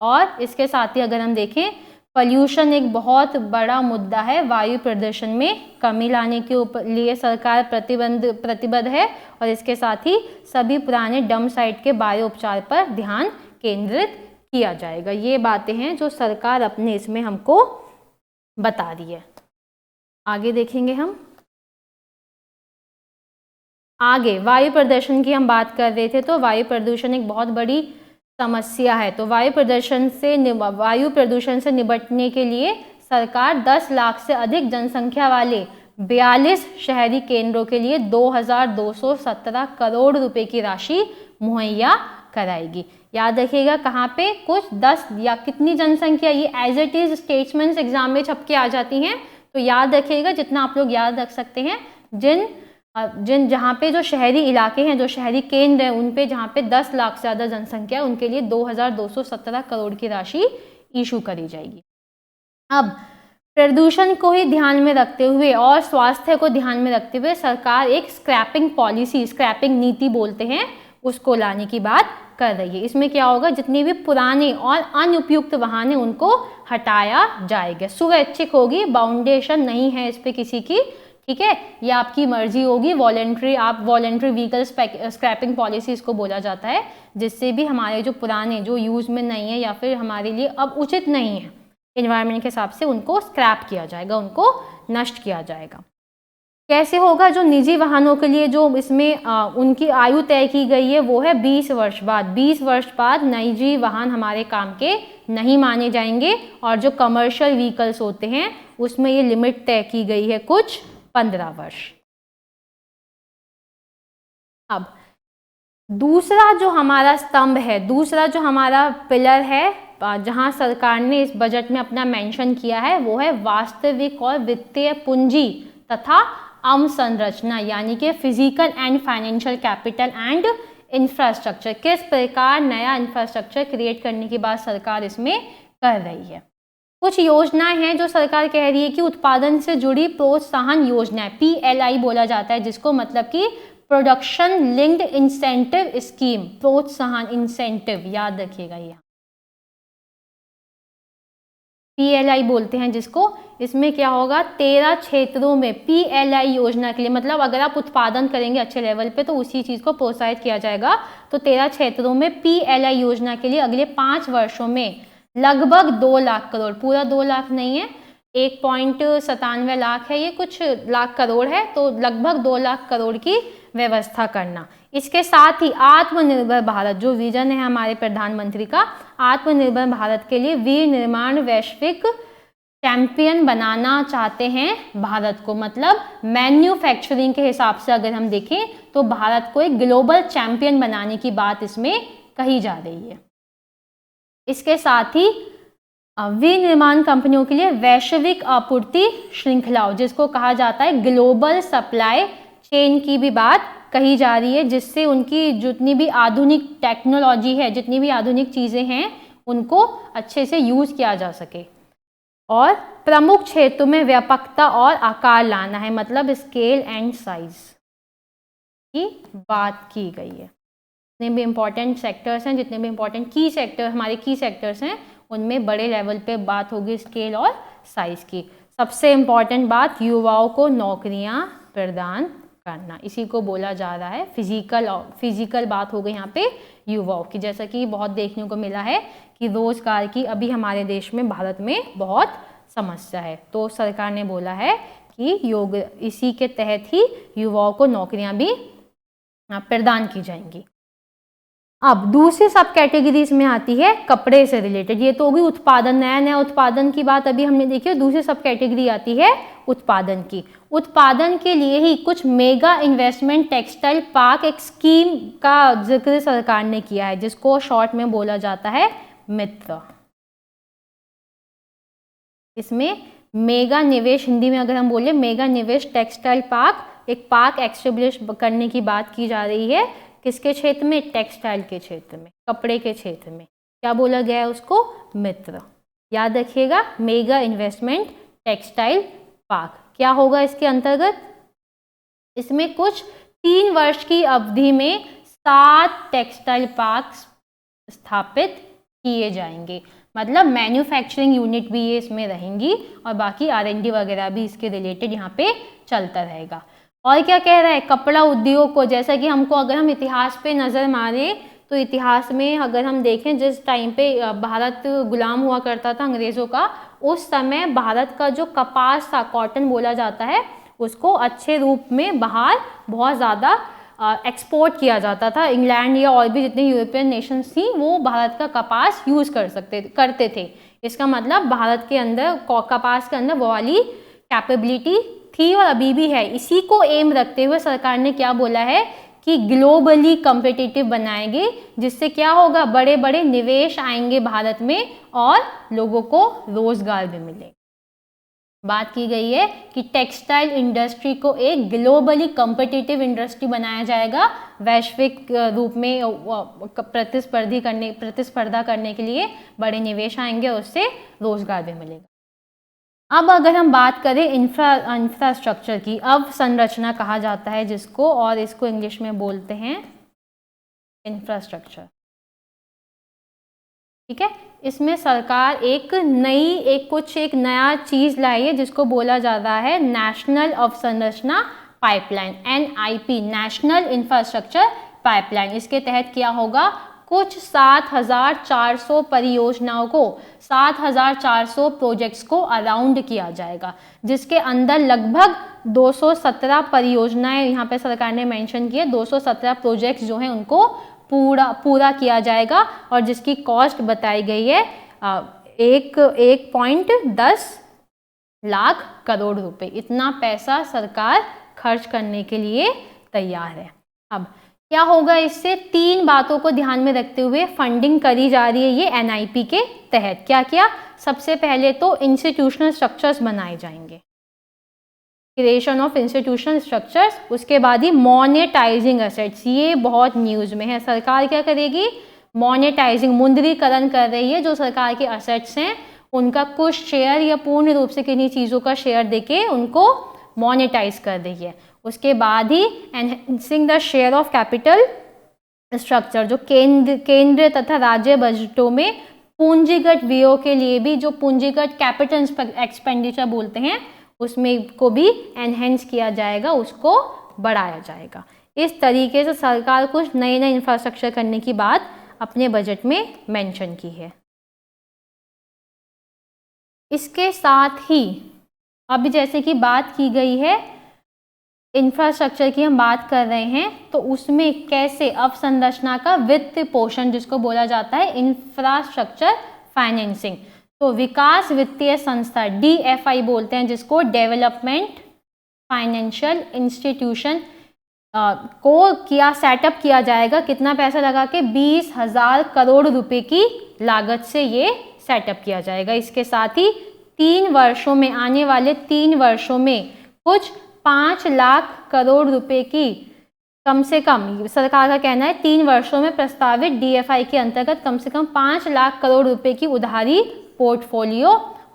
Speaker 1: और इसके साथ ही अगर हम देखें पॉल्यूशन एक बहुत बड़ा मुद्दा है, वायु प्रदूषण में कमी लाने के लिए सरकार प्रतिबद्ध है और इसके साथ ही सभी पुराने डंप साइट के बायो उपचार पर ध्यान केंद्रित किया जाएगा। ये बातें हैं जो सरकार अपने इसमें हमको बता रही है। आगे देखेंगे हम। आगे वायु प्रदूषण की हम बात कर रहे थे, तो वायु प्रदूषण एक बहुत बड़ी समस्या है। तो वायु प्रदूषण से निपटने के लिए सरकार 10 लाख से अधिक जनसंख्या वाले 42 शहरी केंद्रों के लिए 2217 करोड़ रुपए की राशि मुहैया कराएगी। याद रखिएगा कहाँ पे, कुछ 10 या कितनी जनसंख्या, ये as it is statements exam में छप के आ जाती हैं, तो याद रखिएगा जितना आप लोग याद रख सकते हैं। जहाँ पे जो शहरी इलाके हैं, जो शहरी केंद्र हैं, उन पे जहाँ पे 10 लाख से ज़्यादा जनसंख्या है, उनके लिए 2217 करोड़ की राशि इशू करी जाएगी। अब प्रदूषण को ही ध्यान में रखते हुए और स्वास्थ्य को ध्यान में रखते हुए सरकार एक स्क्रैपिंग पॉलिसी, स्क्रैपिंग नीति बोलते हैं, उसको लाने की बात कर रही है। इसमें क्या होगा, जितने भी पुराने और अनुपयुक्त वाहन हैं उनको हटाया जाएगा। स्वैच्छिक होगी, बाउंडेशन नहीं है इस पे किसी की, ठीक है, ये आपकी मर्जी होगी। वॉलेंट्री व्हीकल स्क्रैपिंग पॉलिसी इसको बोला जाता है, जिससे भी हमारे जो पुराने जो यूज में नहीं है या फिर हमारे लिए अब उचित नहीं है एनवायरनमेंट के हिसाब से, उनको स्क्रैप किया जाएगा, उनको नष्ट किया जाएगा। कैसे होगा, जो निजी वाहनों के लिए जो इसमें उनकी आयु तय की गई है वो है 20 वर्ष बाद। 20 वर्ष बाद निजी वाहन हमारे काम के नहीं माने जाएंगे और जो कमर्शियल व्हीकल्स होते हैं उसमें ये लिमिट तय की गई है कुछ 15 वर्ष। अब दूसरा जो हमारा स्तंभ है, दूसरा जो हमारा पिलर है, जहां सरकार ने इस बजट में अपना मेंशन किया है, वो है वास्तविक और वित्तीय पूंजी तथा अवसंरचना, यानी कि physical and financial capital and infrastructure. किस प्रकार नया इंफ्रास्ट्रक्चर क्रिएट करने की बात सरकार इसमें कर रही है। कुछ योजनाएं हैं जो सरकार कह रही है कि उत्पादन से जुड़ी प्रोत्साहन योजनाएं, PLI बोला जाता है जिसको, मतलब कि प्रोडक्शन लिंक्ड इंसेंटिव स्कीम, प्रोत्साहन इंसेंटिव, याद रखिएगा ये PLI बोलते हैं जिसको। इसमें क्या होगा, 13 क्षेत्रों में PLI योजना के लिए, मतलब अगर आप उत्पादन करेंगे अच्छे लेवल पे तो उसी चीज़ को प्रोत्साहित किया जाएगा। तो 13 क्षेत्रों में PLI योजना के लिए अगले 5 वर्षों में लगभग 2 लाख करोड़, पूरा 2 लाख नहीं है, 1.97 लाख है, ये कुछ लाख करोड़ है, तो लगभग 2 लाख करोड़ की व्यवस्था करना। इसके साथ ही आत्मनिर्भर भारत, जो विजन है हमारे प्रधानमंत्री का, आत्मनिर्भर भारत के लिए विनिर्माण वैश्विक चैंपियन बनाना चाहते हैं भारत को। मतलब मैन्युफैक्चरिंग के हिसाब से अगर हम देखें तो भारत को एक ग्लोबल चैंपियन बनाने की बात इसमें कही जा रही है। इसके साथ ही विनिर्माण कंपनियों के लिए वैश्विक आपूर्ति श्रृंखलाओं, जिसको कहा जाता है ग्लोबल सप्लाई चेन की भी बात कही जा रही है, जिससे उनकी जितनी भी आधुनिक टेक्नोलॉजी है, जितनी भी आधुनिक चीज़ें हैं, उनको अच्छे से यूज़ किया जा सके। और प्रमुख क्षेत्रों में व्यापकता और आकार लाना है, मतलब स्केल एंड साइज की बात की गई है। जितने भी इम्पोर्टेंट सेक्टर्स हैं, जितने भी इम्पोर्टेंट की सेक्टर, हमारे की सेक्टर्स हैं, उनमें बड़े लेवल पे बात होगी स्केल और साइज की। सबसे इम्पॉर्टेंट बात, युवाओं को नौकरियां प्रदान करना, इसी को बोला जा रहा है फिजिकल बात हो गई यहाँ पे युवाओं की। जैसा कि बहुत देखने को मिला है कि रोजगार की अभी हमारे देश में, भारत में बहुत समस्या है, तो सरकार ने बोला है कि इसी के तहत ही युवाओं को नौकरियां भी प्रदान की जाएंगी। अब दूसरी सब कैटेगरीज में आती है कपड़े से रिलेटेड। ये तो होगी उत्पादन, नया उत्पादन की बात अभी हमने देखी है। दूसरी सब कैटेगरी आती है उत्पादन की। उत्पादन के लिए ही कुछ मेगा इन्वेस्टमेंट टेक्सटाइल पार्क एक स्कीम का जिक्र सरकार ने किया है, जिसको शॉर्ट में बोला जाता है मित्र। इसमें मेगा निवेश, हिंदी में अगर हम बोले मेगा निवेश टेक्सटाइल पार्क, एक पार्क एस्टेब्लिश करने की बात की जा रही है। किसके क्षेत्र में? टेक्सटाइल के क्षेत्र में, कपड़े के क्षेत्र में। क्या बोला गया है उसको? मित्र। याद रखिएगा, मेगा इन्वेस्टमेंट टेक्सटाइल पार्क। क्या होगा इसके अंतर्गत? इसमें कुछ 3 वर्ष की अवधि में 7 टेक्सटाइल पार्क स्थापित किए जाएंगे। मतलब मैन्युफैक्चरिंग यूनिट भी ये इसमें रहेंगी और बाकी R&D वगैरह भी इसके रिलेटेड यहाँ पे चलता रहेगा। और क्या कह रहा है, कपड़ा उद्योग को, जैसा कि हमको अगर हम इतिहास पे नज़र मारें तो इतिहास में अगर हम देखें जिस टाइम पे भारत गुलाम हुआ करता था अंग्रेज़ों का, उस समय भारत का जो कपास था, कॉटन बोला जाता है, उसको अच्छे रूप में बाहर बहुत ज़्यादा एक्सपोर्ट किया जाता था। इंग्लैंड या और भी जितनी यूरोपियन नेशंस थी वो भारत का कपास यूज़ करते थे। इसका मतलब भारत के अंदर कपास के अंदर वो वाली कैपेबिलिटी थी और अभी भी है। इसी को एम रखते हुए सरकार ने क्या बोला है कि ग्लोबली कम्पिटिटिव बनाएंगे, जिससे क्या होगा, बड़े बड़े निवेश आएंगे भारत में और लोगों को रोजगार भी मिले। बात की गई है कि टेक्सटाइल इंडस्ट्री को एक ग्लोबली कम्पिटिटिव इंडस्ट्री बनाया जाएगा, वैश्विक रूप में प्रतिस्पर्धा करने के लिए बड़े निवेश आएंगे और उससे रोजगार भी मिलेगा। अब अगर हम बात करें इंफ्रास्ट्रक्चर की, अवसंरचना कहा जाता है जिसको, और इसको इंग्लिश में बोलते हैं इंफ्रास्ट्रक्चर। ठीक है, इसमें सरकार एक नया चीज लाई है जिसको बोला जाता है नेशनल अवसंरचना pipeline, NIP, national infrastructure pipeline. इसके तहत क्या होगा, कुछ 7,400 परियोजनाओं को, 7,400 प्रोजेक्ट्स को अराउंड किया जाएगा, जिसके अंदर लगभग 217 परियोजनाएं यहाँ पे सरकार ने मेंशन की है। 217 प्रोजेक्ट्स जो हैं उनको पूरा किया जाएगा और जिसकी कॉस्ट बताई गई है 1.10 लाख करोड़ रुपए। इतना पैसा सरकार खर्च करने के लिए तैयार है। अब क्या होगा, इससे 3 बातों को ध्यान में रखते हुए फंडिंग करी जा रही है ये NIP के तहत। क्या क्या, सबसे पहले तो इंस्टीट्यूशनल स्ट्रक्चर्स बनाए जाएंगे, क्रिएशन ऑफ इंस्टीट्यूशनल स्ट्रक्चर्स। उसके बाद ही मोनेटाइजिंग एसेट्स, ये बहुत न्यूज़ में है। सरकार क्या करेगी, मोनेटाइजिंग, मुद्रीकरण कर रही है। जो सरकार के एसेट्स हैं उनका कुछ शेयर या पूर्ण रूप से किन्हीं चीज़ों का शेयर देके उनको मोनेटाइज कर रही है। उसके बाद ही enhancing the share of capital structure, जो केंद्र तथा राज्य बजटों में पूंजीगत व्ययों के लिए भी, जो पूंजीगत कैपिटल एक्सपेंडिचर बोलते हैं, उसमें को भी एनहेंस किया जाएगा, उसको बढ़ाया जाएगा। इस तरीके से सरकार कुछ नए इंफ्रास्ट्रक्चर करने की बात अपने बजट में मेंशन की है। इसके साथ ही अभी जैसे कि बात की गई है इंफ्रास्ट्रक्चर की, हम बात कर रहे हैं, तो उसमें कैसे अवसंरचना का वित्त पोषण, जिसको बोला जाता है इंफ्रास्ट्रक्चर फाइनेंसिंग, तो विकास वित्तीय संस्था DFI बोलते हैं जिसको, डेवलपमेंट फाइनेंशियल इंस्टीट्यूशन को सेटअप किया जाएगा। कितना पैसा लगा के, 20,000 करोड़ रुपए की लागत से ये सेटअप किया जाएगा। इसके साथ ही 3 वर्षों में, आने वाले 3 वर्षों में कुछ 5 लाख करोड़ रुपए की, कम से कम सरकार का कहना है 3 वर्षों में प्रस्तावित DFI के अंतर्गत कम से कम 5 लाख करोड़ रुपए की उधारी पोर्टफोलियो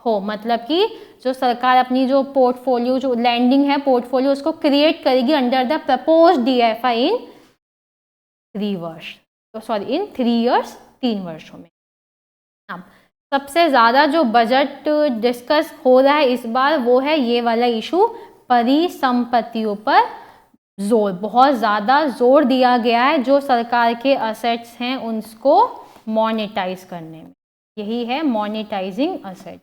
Speaker 1: हो। मतलब कि जो सरकार अपनी जो पोर्टफोलियो, जो लैंडिंग है पोर्टफोलियो, उसको क्रिएट करेगी अंडर द प्रपोज DFI इन 3 वर्ष, तो सॉरी इन 3 ईयर्स, 3 वर्षों में। अब सबसे ज़्यादा जो बजट डिस्कस हो रहा है इस बार वो है ये वाला इशू, परिसंपत्तियों पर जोर, बहुत ज़्यादा जोर दिया गया है जो सरकार के असेट्स हैं उनको मोनेटाइज करने में। यही है मोनेटाइजिंग असेट।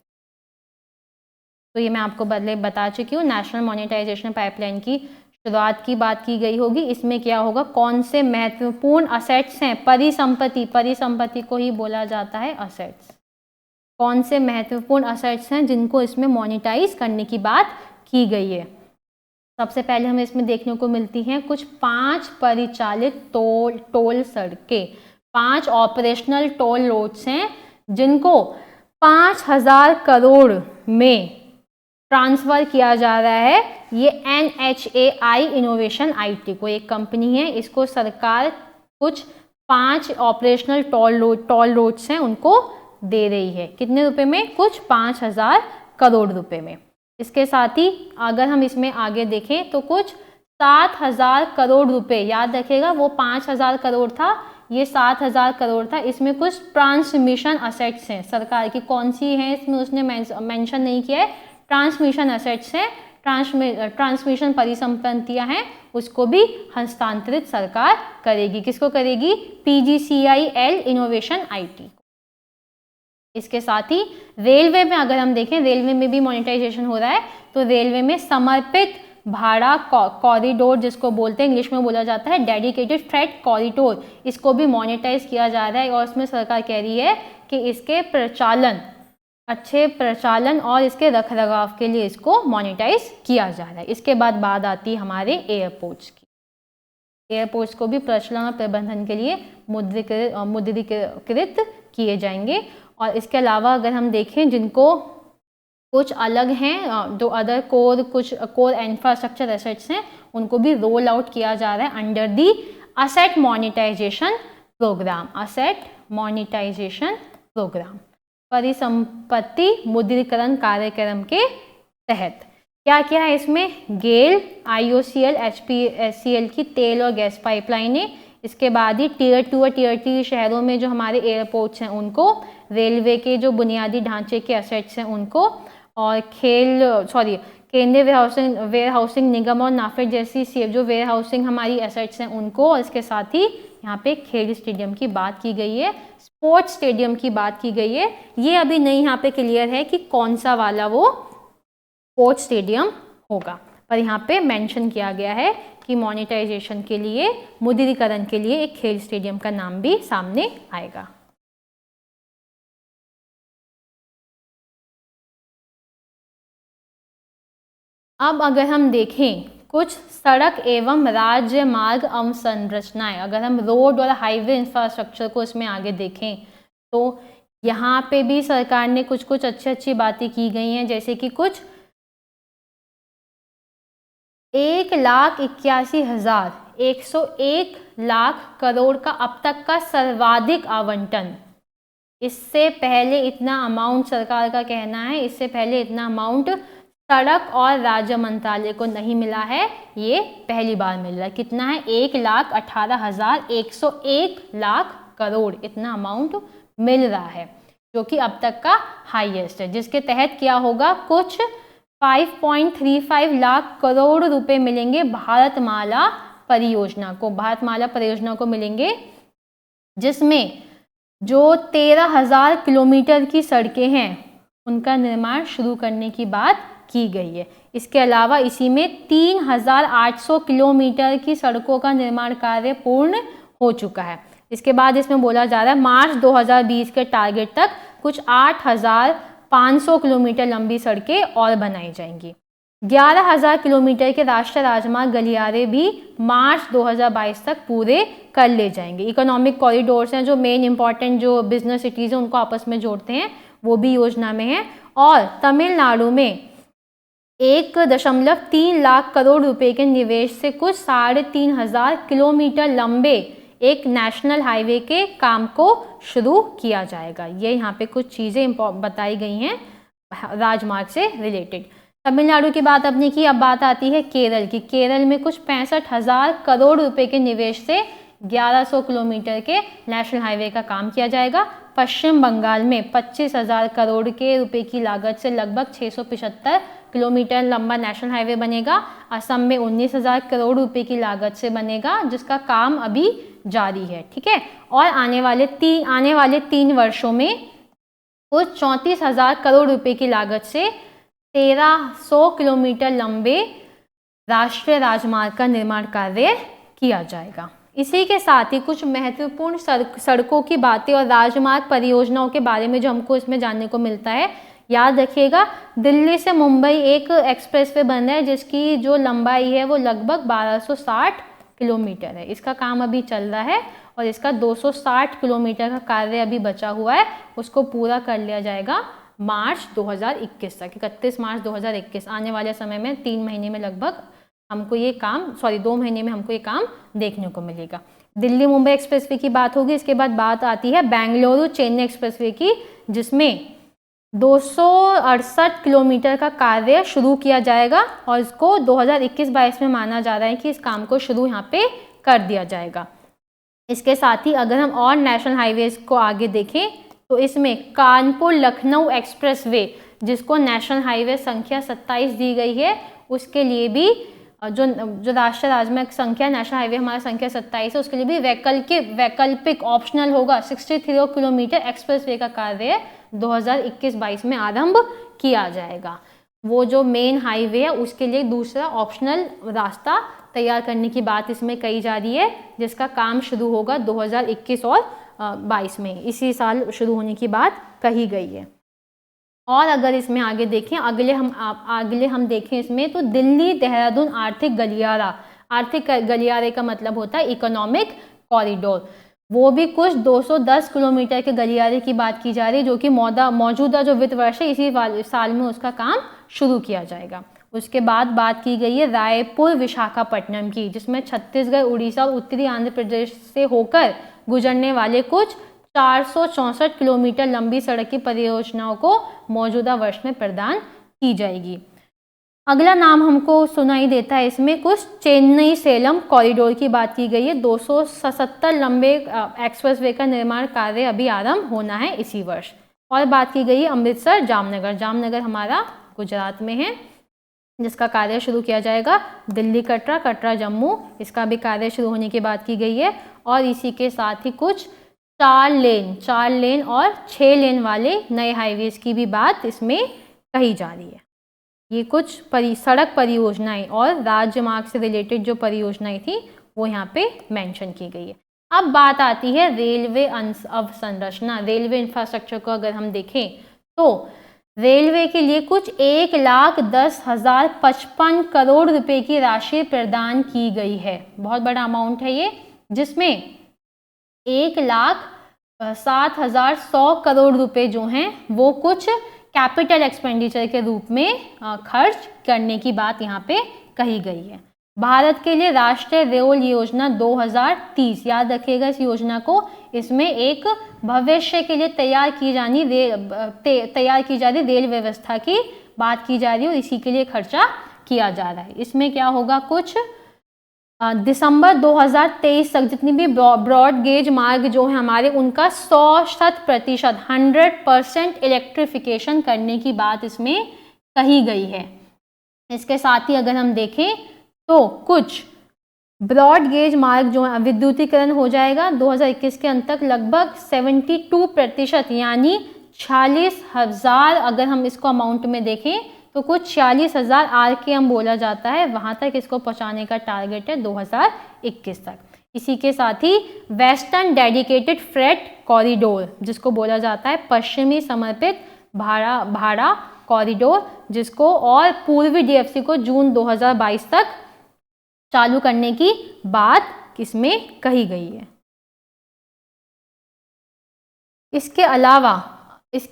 Speaker 1: तो ये मैं आपको बता चुकी हूँ। नेशनल मोनेटाइजेशन पाइपलाइन की शुरुआत की बात की गई होगी। इसमें क्या होगा, कौन से महत्वपूर्ण असेट्स हैं, परिसंपत्ति को ही बोला जाता है असेट्स। कौन से महत्वपूर्ण असेट्स हैं जिनको इसमें मोनेटाइज करने की बात की गई है। सबसे पहले हमें इसमें देखने को मिलती हैं कुछ 5 परिचालित टोल सड़कें, 5 ऑपरेशनल टोल रोड्स हैं जिनको 5,000 करोड़ में ट्रांसफ़र किया जा रहा है। ये NHAI इनोवेशन IT को एक कंपनी है, इसको सरकार कुछ 5 ऑपरेशनल टोल रोड्स हैं उनको दे रही है। कितने रुपए में, कुछ 5,000 करोड़ रुपए में। इसके साथ ही अगर हम इसमें आगे देखें तो कुछ 7,000 करोड़ रुपए, याद रखिएगा वो 5,000 करोड़ था, ये 7,000 करोड़ था। इसमें कुछ ट्रांसमिशन असेट्स हैं सरकार की, कौन सी हैं इसमें उसने मेंशन नहीं किया है। ट्रांसमिशन असेट्स हैं, ट्रांसमिशन परिसंपत्तियां हैं, उसको भी हस्तांतरित सरकार करेगी। किसको करेगी? PGCIL innovation IT। इसके साथ ही रेलवे में अगर हम देखें, रेलवे में भी मोनेटाइजेशन हो रहा है। तो रेलवे में समर्पित भाड़ा कॉरिडोर जिसको बोलते हैं, इंग्लिश में बोला जाता है डेडिकेटेड फ्रेट कॉरिडोर, इसको भी मोनेटाइज किया जा रहा है। और इसमें सरकार कह रही है कि इसके प्रचालन, अच्छे प्रचालन और इसके रखरखाव के लिए इसको मोनेटाइज किया जा रहा है। इसके बाद बात आती है हमारे एयरपोर्ट्स की। एयरपोर्ट्स को भी प्रचलन और प्रबंधन के लिए मुद्रीकृत किए जाएंगे। और इसके अलावा अगर हम देखें जिनको कुछ अलग हैं, जो अदर कुछ कोर इंफ्रास्ट्रक्चर एसेट्स हैं, उनको भी रोल आउट किया जा रहा है under the asset monetisation programme. Asset monetisation programme, परिसंपत्ति मुद्रीकरण कार्यक्रम के तहत। क्या क्या है इसमें? गेल, IOCL, HPCL की तेल और गैस पाइपलाइनें। इसके बाद ही टियर 2 और टियर 3 शहरों में जो हमारे एयरपोर्ट्स हैं उनको, रेलवे के जो बुनियादी ढांचे के एसेट्स हैं उनको, और केंद्रीय वेयरहाउसिंग निगम और नाफेड जैसी जो वेयरहाउसिंग हमारी एसेट्स हैं उनको। और इसके साथ ही यहाँ पे खेल स्टेडियम की बात की गई है, स्पोर्ट्स स्टेडियम की बात की गई है। ये अभी नहीं यहाँ पे क्लियर है कि कौन सा वाला वो स्पोर्ट्स स्टेडियम होगा, पर यहाँ पे मेंशन किया गया है कि मोनेटाइजेशन के लिए, मुद्रीकरण के लिए एक खेल स्टेडियम का नाम भी सामने आएगा। अब अगर हम देखें कुछ सड़क एवं राज्य मार्ग अवसंरचनाएं, अगर हम रोड और हाईवे इंफ्रास्ट्रक्चर को इसमें आगे देखें तो यहाँ पे भी सरकार ने कुछ कुछ अच्छी बातें की गई हैं, जैसे कि कुछ 1,81,101 लाख करोड़ का अब तक का सर्वाधिक आवंटन। इससे पहले इतना अमाउंट, सरकार का कहना है, इससे पहले इतना अमाउंट सड़क और राज्य मंत्रालय को नहीं मिला है, ये पहली बार मिल रहा है। कितना है? 1,18,101 लाख करोड़, इतना अमाउंट मिल रहा है, जो कि अब तक का हाईएस्ट है। जिसके तहत क्या होगा? कुछ 5.35 लाख करोड़ रुपए मिलेंगे भारतमाला परियोजना को। भारतमाला परियोजना को मिलेंगे, जिसमें जो 13,000 किलोमीटर की सड़कें हैं उनका निर्माण शुरू करने की बात की गई है। इसके अलावा इसी में 3,800 किलोमीटर की सड़कों का निर्माण कार्य पूर्ण हो चुका है। इसके बाद इसमें बोला जा रहा है मार्च 2020 के टारगेट तक कुछ 8,500 किलोमीटर लंबी सड़कें और बनाई जाएंगी। 11,000 किलोमीटर के राष्ट्रीय राजमार्ग गलियारे भी मार्च 2022 तक पूरे कर ले जाएंगे। इकोनॉमिक कॉरिडोर्स हैं, जो मेन इंपॉर्टेंट जो बिजनेस सिटीज़ हैं उनको आपस में जोड़ते हैं, वो भी योजना में है। और तमिलनाडु में 1.3 लाख करोड़ रुपए के निवेश से कुछ 3,500 किलोमीटर लंबे एक नेशनल हाईवे के काम को शुरू किया जाएगा। ये यहाँ पे कुछ चीज़ें बताई गई हैं राजमार्ग से रिलेटेड। तमिलनाडु की बात अपनी की, अब बात आती है केरल की। केरल में कुछ 65,000 करोड़ रुपए के निवेश से 1100 किलोमीटर के नेशनल हाईवे का काम किया जाएगा। पश्चिम बंगाल में 25,000 करोड़ के रुपए की लागत से लगभग 675 किलोमीटर लंबा नेशनल हाईवे बनेगा। असम में 19,000 करोड़ रुपए की लागत से बनेगा, जिसका काम अभी जारी है, ठीक है। और आने वाले 3 वर्षों में कुछ 34,000 करोड़ रुपए की लागत से 1,300 किलोमीटर लंबे राष्ट्रीय राजमार्ग का निर्माण कार्य किया जाएगा। इसी के साथ ही कुछ महत्वपूर्ण सड़कों की बातें और राजमार्ग परियोजनाओं के बारे में जो हमको इसमें जानने को मिलता है। याद रखिएगा, दिल्ली से मुंबई एक एक्सप्रेसवे बन रहा है जिसकी जो लंबाई है वो लगभग 1260 किलोमीटर है। इसका काम अभी चल रहा है और इसका 260 किलोमीटर का कार्य अभी बचा हुआ है, उसको पूरा कर लिया जाएगा मार्च 2021 तक, 31 मार्च 2021। आने वाले समय में 3 महीने में लगभग हमको ये काम 2 महीने में हमको ये काम देखने को मिलेगा। दिल्ली मुंबई एक्सप्रेसवे की बात होगी। इसके बाद बात आती है बेंगलुरु चेन्नई एक्सप्रेसवे की, जिसमें 268 किलोमीटर का कार्य शुरू किया जाएगा और इसको 2021-22 में माना जा रहा है कि इस काम को शुरू यहाँ पे कर दिया जाएगा। इसके साथ ही अगर हम और नेशनल हाईवेज को आगे देखें तो इसमें कानपुर लखनऊ एक्सप्रेसवे, जिसको नेशनल हाईवे संख्या 27 दी गई है, उसके लिए भी जो राष्ट्रीय राजमार्ग संख्या नेशनल हाईवे हमारा संख्या 27 है, उसके लिए भी वैकल्पिक ऑप्शनल होगा 63 किलोमीटर एक्सप्रेसवे का कार्य 2021-22 में आरंभ किया जाएगा। वो जो मेन हाईवे है उसके लिए दूसरा ऑप्शनल रास्ता तैयार करने की बात इसमें कही जा रही है, जिसका काम शुरू होगा 2021 और 22 में, इसी साल शुरू होने की बात कही गई है। और अगर इसमें आगे देखें, अगले हम देखें इसमें तो दिल्ली देहरादून आर्थिक गलियारे का मतलब होता है इकोनॉमिक कॉरिडोर। वो भी कुछ 210 किलोमीटर के गलियारे की बात की जा रही है, जो कि मौजूदा जो वित्त वर्ष है इसी साल में उसका काम शुरू किया जाएगा। उसके बाद बात की गई है रायपुर विशाखापट्टनम की, जिसमें छत्तीसगढ़, उड़ीसा और उत्तरी आंध्र प्रदेश से होकर गुजरने वाले कुछ 464 किलोमीटर लंबी सड़क की परियोजनाओं को मौजूदा वर्ष में प्रदान की जाएगी। अगला नाम हमको सुनाई देता है इसमें कुछ चेन्नई सेलम कॉरिडोर की बात की गई है। 277 लंबे एक्सप्रेसवे का निर्माण कार्य अभी आरंभ होना है इसी वर्ष। और बात की गई है अमृतसर जामनगर हमारा गुजरात में है, जिसका कार्य शुरू किया जाएगा। दिल्ली कटरा जम्मू, इसका भी कार्य शुरू होने की बात की गई है। और इसी के साथ ही कुछ 4 लेन और 6 लेन वाले नए हाईवेज की भी बात इसमें कही जा रही है। ये कुछ सड़क परियोजनाएं और राज्य मार्ग से रिलेटेड जो परियोजनाएं थी वो यहाँ पे मेंशन की गई है। अब बात आती है रेलवे अवसंरचना, रेलवे इंफ्रास्ट्रक्चर को अगर हम देखें तो रेलवे के लिए कुछ 1,10,055 करोड़ रुपए की राशि प्रदान की गई है। बहुत बड़ा अमाउंट है ये, जिसमें 1,07,100 करोड़ रुपए जो हैं वो कुछ कैपिटल एक्सपेंडिचर के रूप में खर्च करने की बात यहाँ पे कही गई है। भारत के लिए राष्ट्रीय रेल योजना 2030, याद रखिएगा इस योजना को, इसमें एक भविष्य के लिए तैयार की जा रही रेल व्यवस्था की बात की जा रही है और इसी के लिए खर्चा किया जा रहा है। इसमें क्या होगा, कुछ दिसंबर 2023 तक जितनी भी ब्रॉड गेज मार्ग जो है हमारे, उनका 100% इलेक्ट्रिफिकेशन करने की बात इसमें कही गई है। इसके साथ ही अगर हम देखें तो कुछ ब्रॉड गेज मार्ग जो है विद्युतीकरण हो जाएगा 2021 के अंत तक लगभग 72%, यानी 46,000, अगर हम इसको अमाउंट में देखें तो कुछ 46,000 RKM बोला जाता है, वहां तक इसको पहुंचाने का टारगेट है 2021 तक। इसी के साथ ही वेस्टर्न डेडिकेटेड फ्रेट कॉरिडोर, जिसको बोला जाता है पश्चिमी समर्पित भाड़ा कॉरिडोर, जिसको और पूर्वी DFC को जून 2022 तक चालू करने की बात इसमें कही गई है। इसके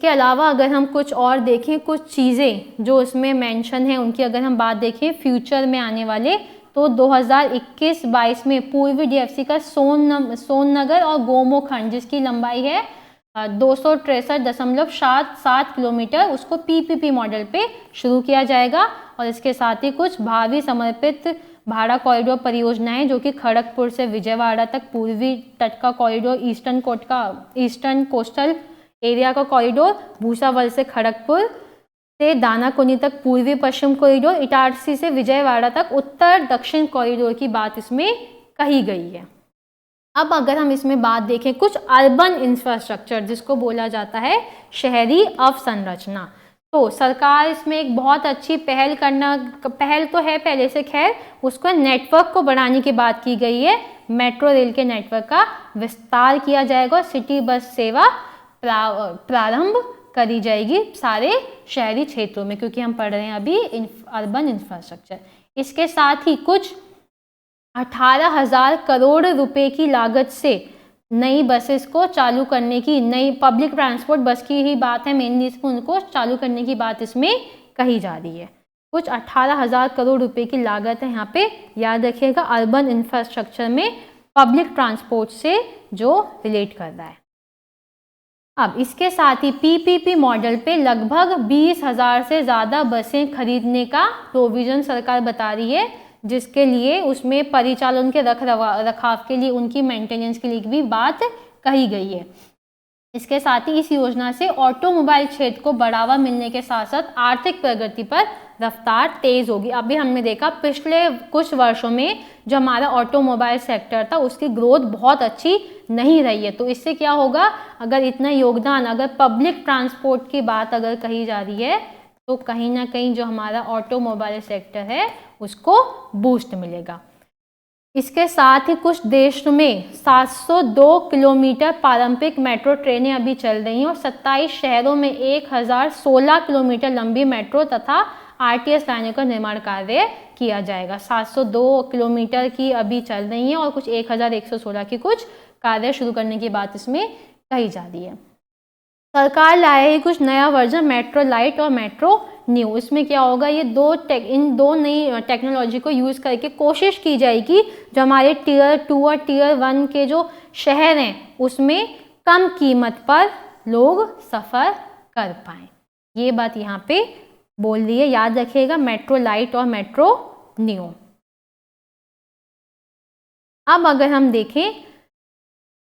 Speaker 1: अलावा अगर हम कुछ और देखें, कुछ चीज़ें जो इसमें मेंशन है उनकी अगर हम बात देखें फ्यूचर में आने वाले, तो 2021-22 में पूर्वी DFC का सोननगर और गोमो खंड, जिसकी लंबाई है 263.77 किलोमीटर, उसको PPP मॉडल पे शुरू किया जाएगा। और इसके साथ ही कुछ भावी समर्पित भाड़ा कॉरिडोर परियोजनाएं जो कि खड़गपुर से विजयवाड़ा तक पूर्वी तट का कॉरिडोर, ईस्टर्न कोस्टल एरिया का कॉरिडोर, भूसावल से खड़गपुर से दानाकुनी तक पूर्वी पश्चिम कॉरिडोर, इटारसी से विजयवाड़ा तक उत्तर दक्षिण कॉरिडोर की बात इसमें कही गई है। अब अगर हम इसमें बात देखें कुछ अर्बन इंफ्रास्ट्रक्चर, जिसको बोला जाता है शहरी अवसंरचना, तो सरकार इसमें एक बहुत अच्छी पहल तो है पहले से, खैर उसको नेटवर्क को बढ़ाने की बात की गई है। मेट्रो रेल के नेटवर्क का विस्तार किया जाएगा, सिटी बस सेवा प्रारंभ करी जाएगी सारे शहरी क्षेत्रों में, क्योंकि हम पढ़ रहे हैं अभी अर्बन इंफ्रास्ट्रक्चर। इसके साथ ही कुछ 18,000 करोड़ रुपए की लागत से नई बसेस को चालू करने की, नई पब्लिक ट्रांसपोर्ट बस की ही बात है मेनली, इसको उनको चालू करने की बात इसमें कही जा रही है। कुछ 18,000 करोड़ रुपए की लागत है यहाँ पे, याद रखिएगा, अर्बन इंफ्रास्ट्रक्चर में पब्लिक ट्रांसपोर्ट से जो रिलेट कर रहा है। अब इसके साथ ही PPP मॉडल पे लगभग 20,000 से ज़्यादा बसें खरीदने का प्रोविज़न सरकार बता रही है, जिसके लिए उसमें परिचालन के रखाव के लिए, उनकी मेंटेनेंस के लिए भी बात कही गई है। इसके साथ ही इस योजना से ऑटोमोबाइल क्षेत्र को बढ़ावा मिलने के साथ साथ आर्थिक प्रगति पर रफ्तार तेज होगी। अभी हमने देखा पिछले कुछ वर्षों में जो हमारा ऑटोमोबाइल सेक्टर था उसकी ग्रोथ बहुत अच्छी नहीं रही है। तो इससे क्या होगा, अगर इतना योगदान, अगर पब्लिक ट्रांसपोर्ट की बात अगर कही जा रही है तो कहीं ना कहीं जो हमारा ऑटोमोबाइल सेक्टर है उसको बूस्ट मिलेगा। इसके साथ ही कुछ देश में 702 किलोमीटर पारंपरिक मेट्रो ट्रेनें अभी चल रही हैं और 27 शहरों में 1016 किलोमीटर लंबी मेट्रो तथा आरटीएस लाइनों का निर्माण कार्य किया जाएगा। 702 किलोमीटर की अभी चल रही हैं और कुछ 1116 की कुछ कार्य शुरू करने की बात इसमें कही जा रही है। सरकार लाएगी कुछ नया वर्जन मेट्रो लाइट और मेट्रो न्यू। इसमें क्या होगा, ये इन दो नई टेक्नोलॉजी को यूज़ करके कोशिश की जाएगी जो हमारे टियर 2 और टियर 1 के जो शहर हैं उसमें कम कीमत पर लोग सफ़र कर पाएँ। ये बात यहाँ पे बोल रही है, याद रखिएगा, मेट्रो लाइट और मेट्रो न्यू। अब अगर हम देखें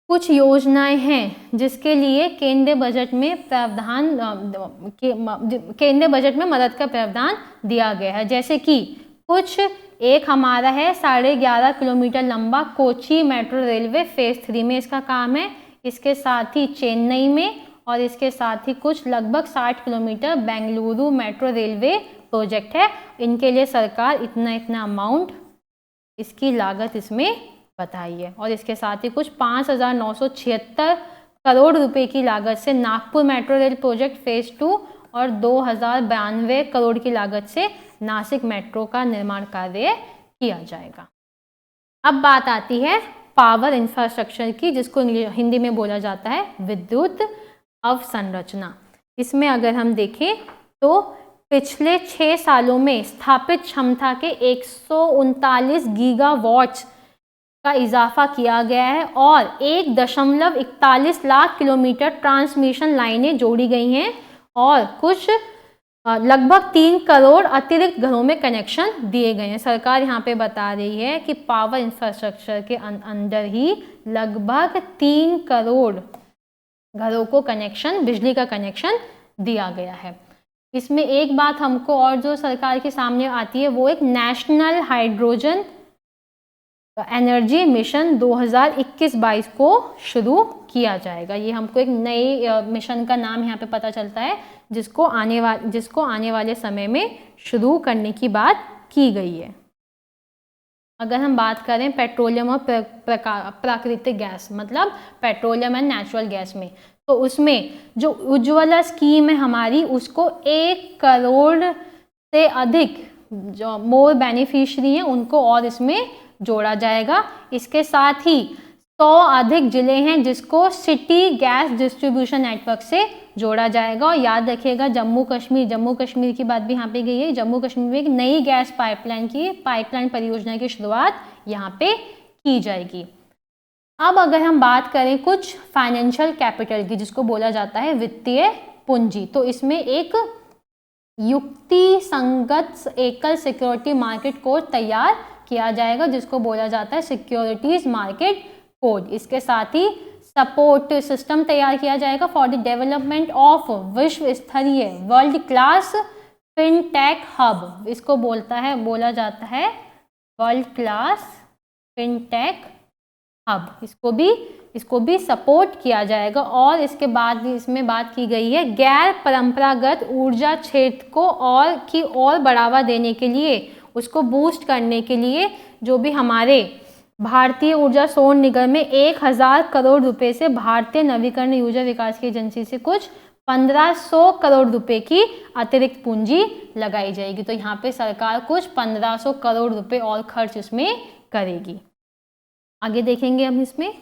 Speaker 1: कुछ योजनाएं हैं जिसके लिए केंद्रीय बजट में प्रावधान, केंद्रीय बजट में मदद का प्रावधान दिया गया है। जैसे कि कुछ एक हमारा है 11.5 किलोमीटर लंबा कोची मेट्रो रेलवे फेज 3 में इसका काम है। इसके साथ ही चेन्नई में और इसके साथ ही कुछ लगभग 60 kilometre Bengaluru metro railway project है। इनके लिए सरकार इतना अमाउंट, इसकी लागत इसमें बताई है। और इसके साथ ही कुछ 5,976 करोड़ रुपए की लागत से Nagpur metro rail project phase 2 और 2,092 करोड़ की लागत से नासिक मेट्रो का निर्माण कार्य किया जाएगा। अब बात आती है पावर इंफ्रास्ट्रक्चर की, जिसको हिंदी में बोला जाता है विद्युत अवसंरचना। इसमें अगर हम देखें तो पिछले 6 सालों में स्थापित क्षमता के 139 गीगावाट्स का इजाफा किया गया है और 1.41 लाख किलोमीटर ट्रांसमिशन लाइनें जोड़ी गई हैं और कुछ लगभग 3 करोड़ अतिरिक्त घरों में कनेक्शन दिए गए हैं। सरकार यहाँ पे बता रही है कि पावर इंफ्रास्ट्रक्चर के अंदर ही लगभग 3 करोड़ घरों को कनेक्शन, बिजली का कनेक्शन दिया गया है। इसमें एक बात हमको और जो सरकार के सामने आती है वो एक नेशनल हाइड्रोजन एनर्जी मिशन 2021-22 को शुरू किया जाएगा। ये हमको एक नए मिशन का नाम यहाँ पे पता चलता है जिसको आने वाले समय में शुरू करने की बात की गई है। अगर हम बात करें पेट्रोलियम और प्राकृतिक गैस, मतलब पेट्रोलियम एंड नेचुरल गैस में, तो उसमें जो उज्ज्वला स्कीम है हमारी, उसको 1 करोड़ से अधिक जो मोर बेनिफिशियरी हैं उनको और इसमें जोड़ा जाएगा। इसके साथ ही 100 अधिक जिले हैं जिसको सिटी गैस डिस्ट्रीब्यूशन नेटवर्क से जोड़ा जाएगा। और याद रखिएगा जम्मू कश्मीर की बात भी यहाँ पे गई है। जम्मू कश्मीर में एक नई गैस पाइपलाइन परियोजना की शुरुआत यहाँ पे की जाएगी। अब अगर हम बात करें कुछ फाइनेंशियल कैपिटल की, जिसको बोला जाता है वित्तीय पूंजी, तो इसमें एक युक्ति संगत एकल सिक्योरिटी मार्केट कोड तैयार किया जाएगा जिसको बोला जाता है सिक्योरिटीज मार्केट कोड। इसके साथ ही सपोर्ट सिस्टम तैयार किया जाएगा फॉर द डेवलपमेंट ऑफ विश्व स्तरीय वर्ल्ड क्लास फिनटेक हब। इसको बोला जाता है वर्ल्ड क्लास फिनटेक हब। इसको भी सपोर्ट किया जाएगा। और इसके बाद इसमें बात की गई है गैर परंपरागत ऊर्जा क्षेत्र को और बढ़ावा देने के लिए, उसको बूस्ट करने के लिए जो भी हमारे भारतीय ऊर्जा सोन निगम में 1000 करोड़ रुपए से भारतीय नवीकरण ऊर्जा विकास की एजेंसी से कुछ 1500 करोड़ रुपए की अतिरिक्त पूंजी लगाई जाएगी। तो यहाँ पे सरकार कुछ 1500 करोड़ रुपए और खर्च इसमें करेगी। आगे देखेंगे हम इसमें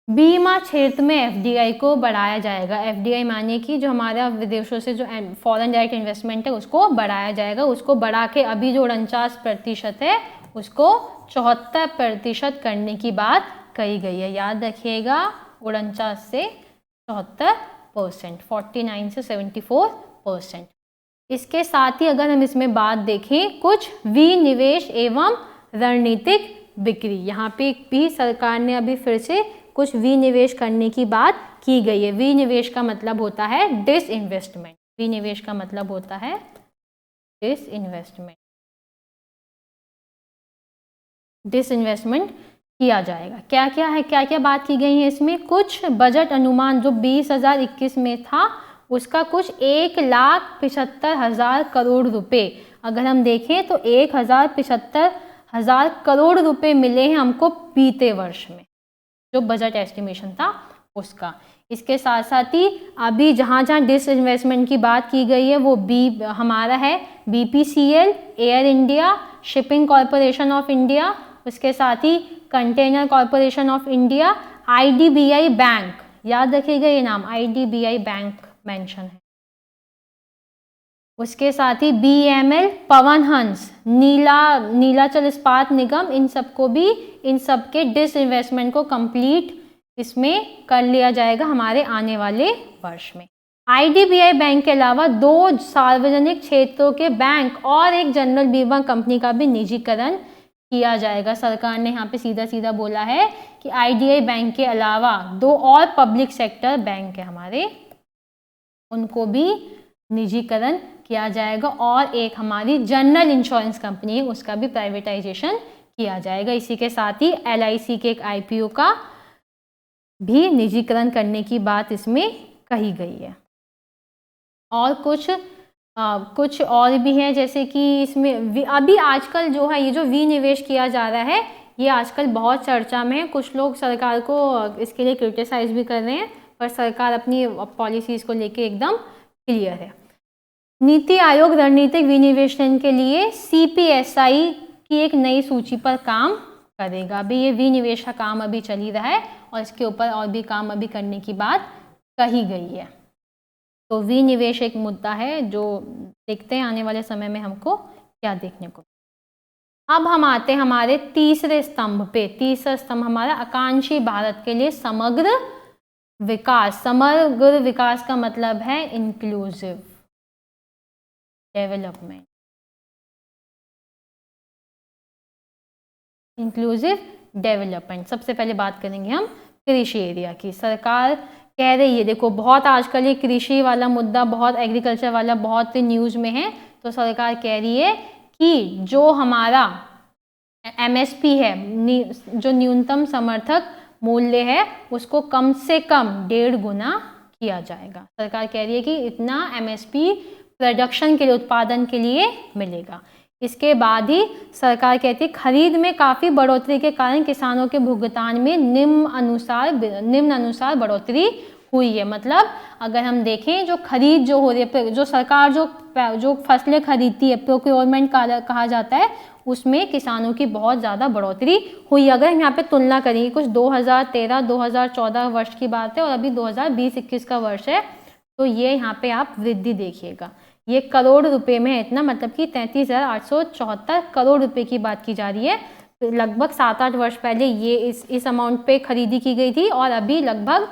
Speaker 1: बीमा क्षेत्र में एफडीआई को बढ़ाया जाएगा। एफडीआई माने कि जो हमारा विदेशों से जो फॉरेन डायरेक्ट इन्वेस्टमेंट है उसको बढ़ाया जाएगा। उसको बढ़ा के अभी जो 49% है उसको 74% करने की बात कही गई है। याद रखिएगा 49 से 74%, 49 से 74%। इसके साथ ही अगर हम इसमें बात देखें कुछ विनिवेश एवं रणनीतिक बिक्री, यहाँ पे भी सरकार ने अभी फिर से कुछ विनिवेश करने की बात की गई है। विनिवेश का मतलब होता है डिसइन्वेस्टमेंट, विनिवेश का मतलब होता है डिसइन्वेस्टमेंट, डिसइन्वेस्टमेंट किया जाएगा। क्या क्या है, क्या क्या बात की गई है इसमें, कुछ बजट अनुमान जो 20,021 में था उसका कुछ 1,75,000 करोड़ रुपए, अगर हम देखें तो 1,75,000 करोड़ रुपए मिले हैं हमको बीते वर्ष में, जो बजट एस्टिमेशन था उसका। इसके साथ साथ ही अभी जहाँ जहाँ डिसइन्वेस्टमेंट की बात की गई है वो हमारा है BPCL, Air India, shipping corporation of India, उसके साथ ही container corporation of India, IDBI bank, याद रखिएगा ये नाम, IDBI बैंक मेंशन है। उसके साथ ही BML, पवन हंस, नीलाचल इस्पात निगम, इन सबको भी, इन सब के डिसइन्वेस्टमेंट को कंप्लीट इसमें कर लिया जाएगा हमारे आने वाले वर्ष में। IDBI बैंक के अलावा 2 सार्वजनिक क्षेत्रों के बैंक और एक जनरल बीमा कंपनी का भी निजीकरण किया जाएगा। सरकार ने यहाँ पे सीधा सीधा बोला है कि IDBI बैंक के अलावा 2 और पब्लिक सेक्टर बैंक है हमारे, उनको भी निजीकरण किया जाएगा, और एक हमारी जनरल इंश्योरेंस कंपनी है उसका भी प्राइवेटाइजेशन किया जाएगा। इसी के साथ ही LIC के एक IPO का भी निजीकरण करने की बात इसमें कही गई है। और कुछ और भी है, जैसे कि इसमें अभी आजकल जो है ये जो विनिवेश किया जा रहा है ये आजकल बहुत चर्चा में है। कुछ लोग सरकार को इसके लिए क्रिटिसाइज भी कर रहे हैं, पर सरकार अपनी पॉलिसीज़ को लेके एकदम क्लियर है। नीति आयोग रणनीतिक विनिवेशन के लिए CPSI की एक नई सूची पर काम करेगा। अभी ये विनिवेश का काम अभी चल ही रहा है और इसके ऊपर और भी काम अभी करने की बात कही गई है। तो विनिवेश एक मुद्दा है जो देखते हैं आने वाले समय में हमको क्या देखने को। अब हम आते हैं हमारे तीसरे स्तंभ पे। तीसरा स्तंभ हमारा आकांक्षी भारत के लिए समग्र विकास। समग्र विकास का मतलब है इंक्लूसिव डेवलपमेंट, इंक्लूसिव डेवलपमेंट। सबसे पहले बात करेंगे हम कृषि एरिया की। सरकार कह रही है, देखो बहुत आजकल ये कृषि वाला मुद्दा, बहुत एग्रीकल्चर वाला बहुत न्यूज़ में है, तो सरकार कह रही है कि जो हमारा MSP है, जो न्यूनतम समर्थक मूल्य है, उसको कम से कम 1.5 गुना किया जाएगा। सरकार कह रही है कि इतना MSP प्रोडक्शन के लिए, उत्पादन के लिए मिलेगा। इसके बाद ही सरकार कहती है खरीद में काफ़ी बढ़ोतरी के कारण किसानों के भुगतान में निम्न अनुसार बढ़ोतरी हुई है। मतलब अगर हम देखें जो खरीद जो हो रही है, जो सरकार जो फसलें खरीदती है, प्रोक्योरमेंट कहा जाता है, उसमें किसानों की बहुत ज़्यादा बढ़ोतरी हुई। अगर हम यहाँ पे तुलना करेंगे, कुछ 2013-2014 वर्ष की बात है और अभी 2020-21 का वर्ष है, तो ये यहाँ पे आप वृद्धि देखिएगा, ये करोड़ रुपए में है इतना, मतलब कि 33,874 करोड़ रुपए की बात की जा रही है। तो लगभग 7-8 वर्ष पहले ये इस अमाउंट पे खरीदी की गई थी, और अभी लगभग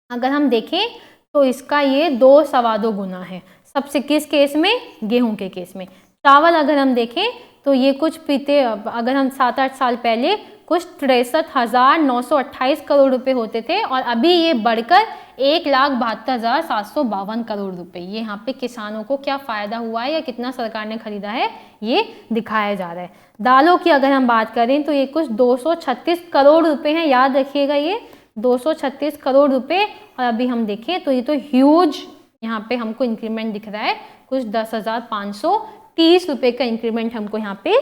Speaker 1: अगर हम देखें तो इसका ये 2-2.25 गुना है। सबसे किस केस में? गेहूं के केस में। चावल अगर हम देखें तो ये कुछ अगर हम 7-8 साल पहले कुछ 63,928 करोड़ रुपए होते थे, और अभी ये बढ़कर 1,72,752 करोड़ रुपए। ये यहाँ पे किसानों को क्या फ़ायदा हुआ है या कितना सरकार ने खरीदा है, ये दिखाया जा रहा है। दालों की अगर हम बात करें तो ये कुछ 236 करोड़ रुपए हैं, याद रखिएगा ये 236 करोड़ रुपए। और अभी हम देखें तो ये तो ह्यूज यहाँ पे हमको इंक्रीमेंट दिख रहा है, कुछ 10,530 रुपये का इंक्रीमेंट हमको यहाँ पे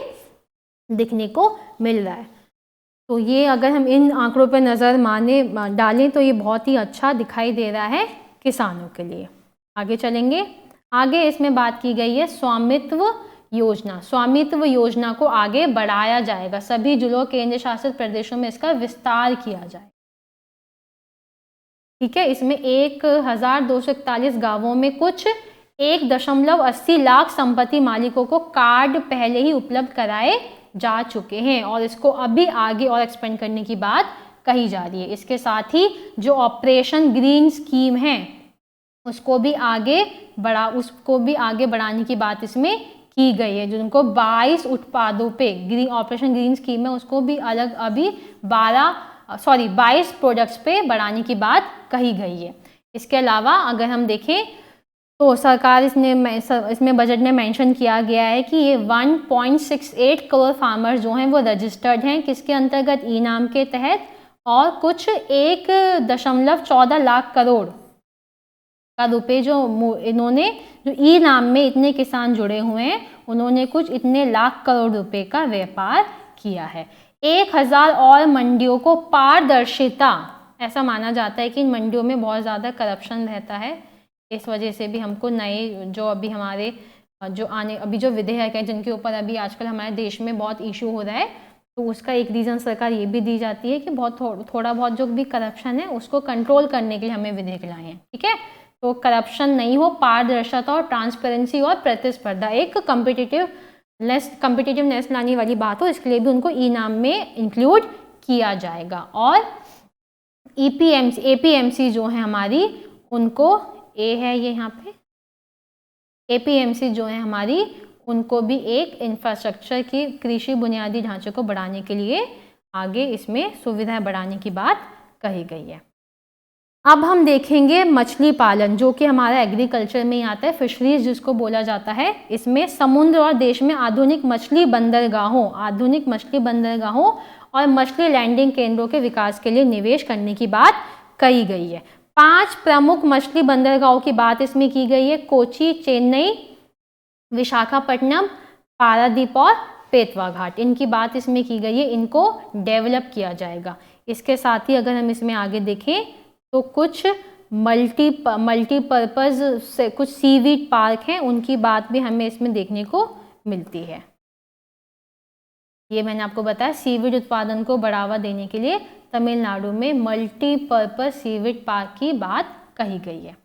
Speaker 1: दिखने को मिल रहा है। तो ये अगर हम इन आंकड़ों पर नज़र डालें तो ये बहुत ही अच्छा दिखाई दे रहा है किसानों के लिए। आगे चलेंगे। आगे इसमें बात की गई है स्वामित्व योजना। स्वामित्व योजना को आगे बढ़ाया जाएगा, सभी जिलों केंद्र शासित प्रदेशों में इसका विस्तार किया जाए। ठीक है, इसमें 1,241 गांवों में कुछ 1.80 लाख संपत्ति मालिकों को कार्ड पहले ही उपलब्ध कराए जा चुके हैं, और इसको अभी आगे और एक्सपेंड करने की बात कही जा रही है। इसके साथ ही जो ऑपरेशन ग्रीन स्कीम है उसको भी आगे उसको भी आगे बढ़ाने की बात इसमें की गई है। जिनको 22 उत्पादों पे ग्रीन ऑपरेशन ग्रीन स्कीम है उसको भी अलग अभी 22 प्रोडक्ट्स पे बढ़ाने की बात कही गई है। इसके अलावा अगर हम देखें तो सरकार इसमें बजट में मेंशन किया गया है कि ये 1.68 करोड़ फार्मर्स जो हैं वो रजिस्टर्ड हैं, किसके अंतर्गत, ई नाम के तहत, और कुछ 1.14 लाख करोड़ का रुपए जो इन्होंने जो ई नाम में इतने किसान जुड़े हुए हैं उन्होंने कुछ इतने लाख करोड़ रुपए का व्यापार किया है। 1000 और मंडियों को पारदर्शिता, ऐसा माना जाता है कि इन मंडियों में बहुत ज़्यादा करप्शन रहता है, इस वजह से भी हमको नए जो अभी हमारे अभी जो विधेयक है जिनके ऊपर अभी आजकल हमारे देश में बहुत इशू हो रहा है, तो उसका एक रीज़न सरकार ये भी दी जाती है कि बहुत थोड़ा बहुत जो भी करप्शन है उसको कंट्रोल करने के लिए हमें विधेयक लाए हैं। ठीक है, तो करप्शन नहीं हो, पारदर्शिता और ट्रांसपेरेंसी और प्रतिस्पर्धा, एक कम्पिटिटिवनेस लाने वाली बात हो, इसके लिए भी उनको ई नाम में इंक्लूड किया जाएगा। और एपीएमसी जो है हमारी, उनको ए है ये यहाँ पे, एपीएमसी जो है हमारी उनको भी एक इंफ्रास्ट्रक्चर की कृषि बुनियादी ढांचे को बढ़ाने के लिए आगे इसमें सुविधाएं बढ़ाने की बात कही गई है। अब हम देखेंगे मछली पालन, जो कि हमारा एग्रीकल्चर में ही आता है, फिशरीज जिसको बोला जाता है। इसमें समुद्र और देश में आधुनिक मछली बंदरगाहों और मछली लैंडिंग केंद्रों के विकास के लिए निवेश करने की बात कही गई है। 5 प्रमुख मछली बंदरगाहों की बात इसमें की गई है, कोची, चेन्नई, विशाखापट्टनम, पारादीप और पेतवा घाट, इनकी बात इसमें की गई है, इनको डेवलप किया जाएगा। इसके साथ ही अगर हम इसमें आगे देखें तो कुछ मल्टीपर्पज़ से कुछ सीवीड पार्क हैं, उनकी बात भी हमें इसमें देखने को मिलती है। ये मैंने आपको बताया सीवीड उत्पादन को बढ़ावा देने के लिए तमिलनाडु में मल्टीपर्पज़ सीवीड पार्क की बात कही गई है।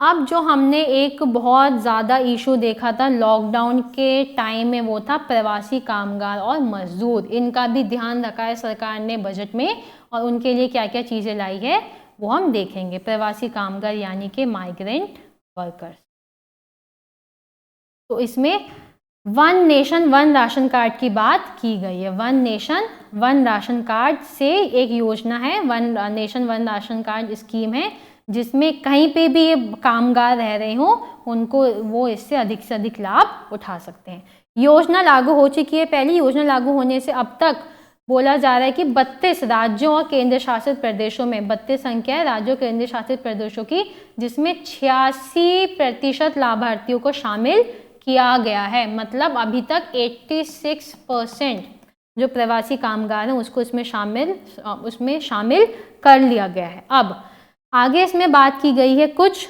Speaker 1: अब जो हमने एक बहुत ज़्यादा इशू देखा था लॉकडाउन के टाइम में, वो था प्रवासी कामगार और मजदूर। इनका भी ध्यान रखा है सरकार ने बजट में, और उनके लिए क्या क्या चीज़ें लाई है वो हम देखेंगे। प्रवासी कामगार यानी कि माइग्रेंट वर्कर्स, तो इसमें 1 नेशन 1 राशन कार्ड की बात की गई है। 1 नेशन 1 राशन कार्ड से एक योजना है, 1 नेशन 1 राशन कार्ड स्कीम है, जिसमें कहीं पे भी ये कामगार रह रहे हों उनको वो इससे अधिक से अधिक लाभ उठा सकते हैं। योजना लागू हो चुकी है। पहली योजना लागू होने से अब तक बोला जा रहा है कि 32 राज्यों और केंद्र शासित प्रदेशों में, 32 संख्या है राज्यों केंद्र शासित प्रदेशों की, जिसमें 86% लाभार्थियों को शामिल किया गया है। मतलब अभी तक 86% जो प्रवासी कामगार हैं उसको उसमें शामिल कर लिया गया है। अब आगे इसमें बात की गई है कुछ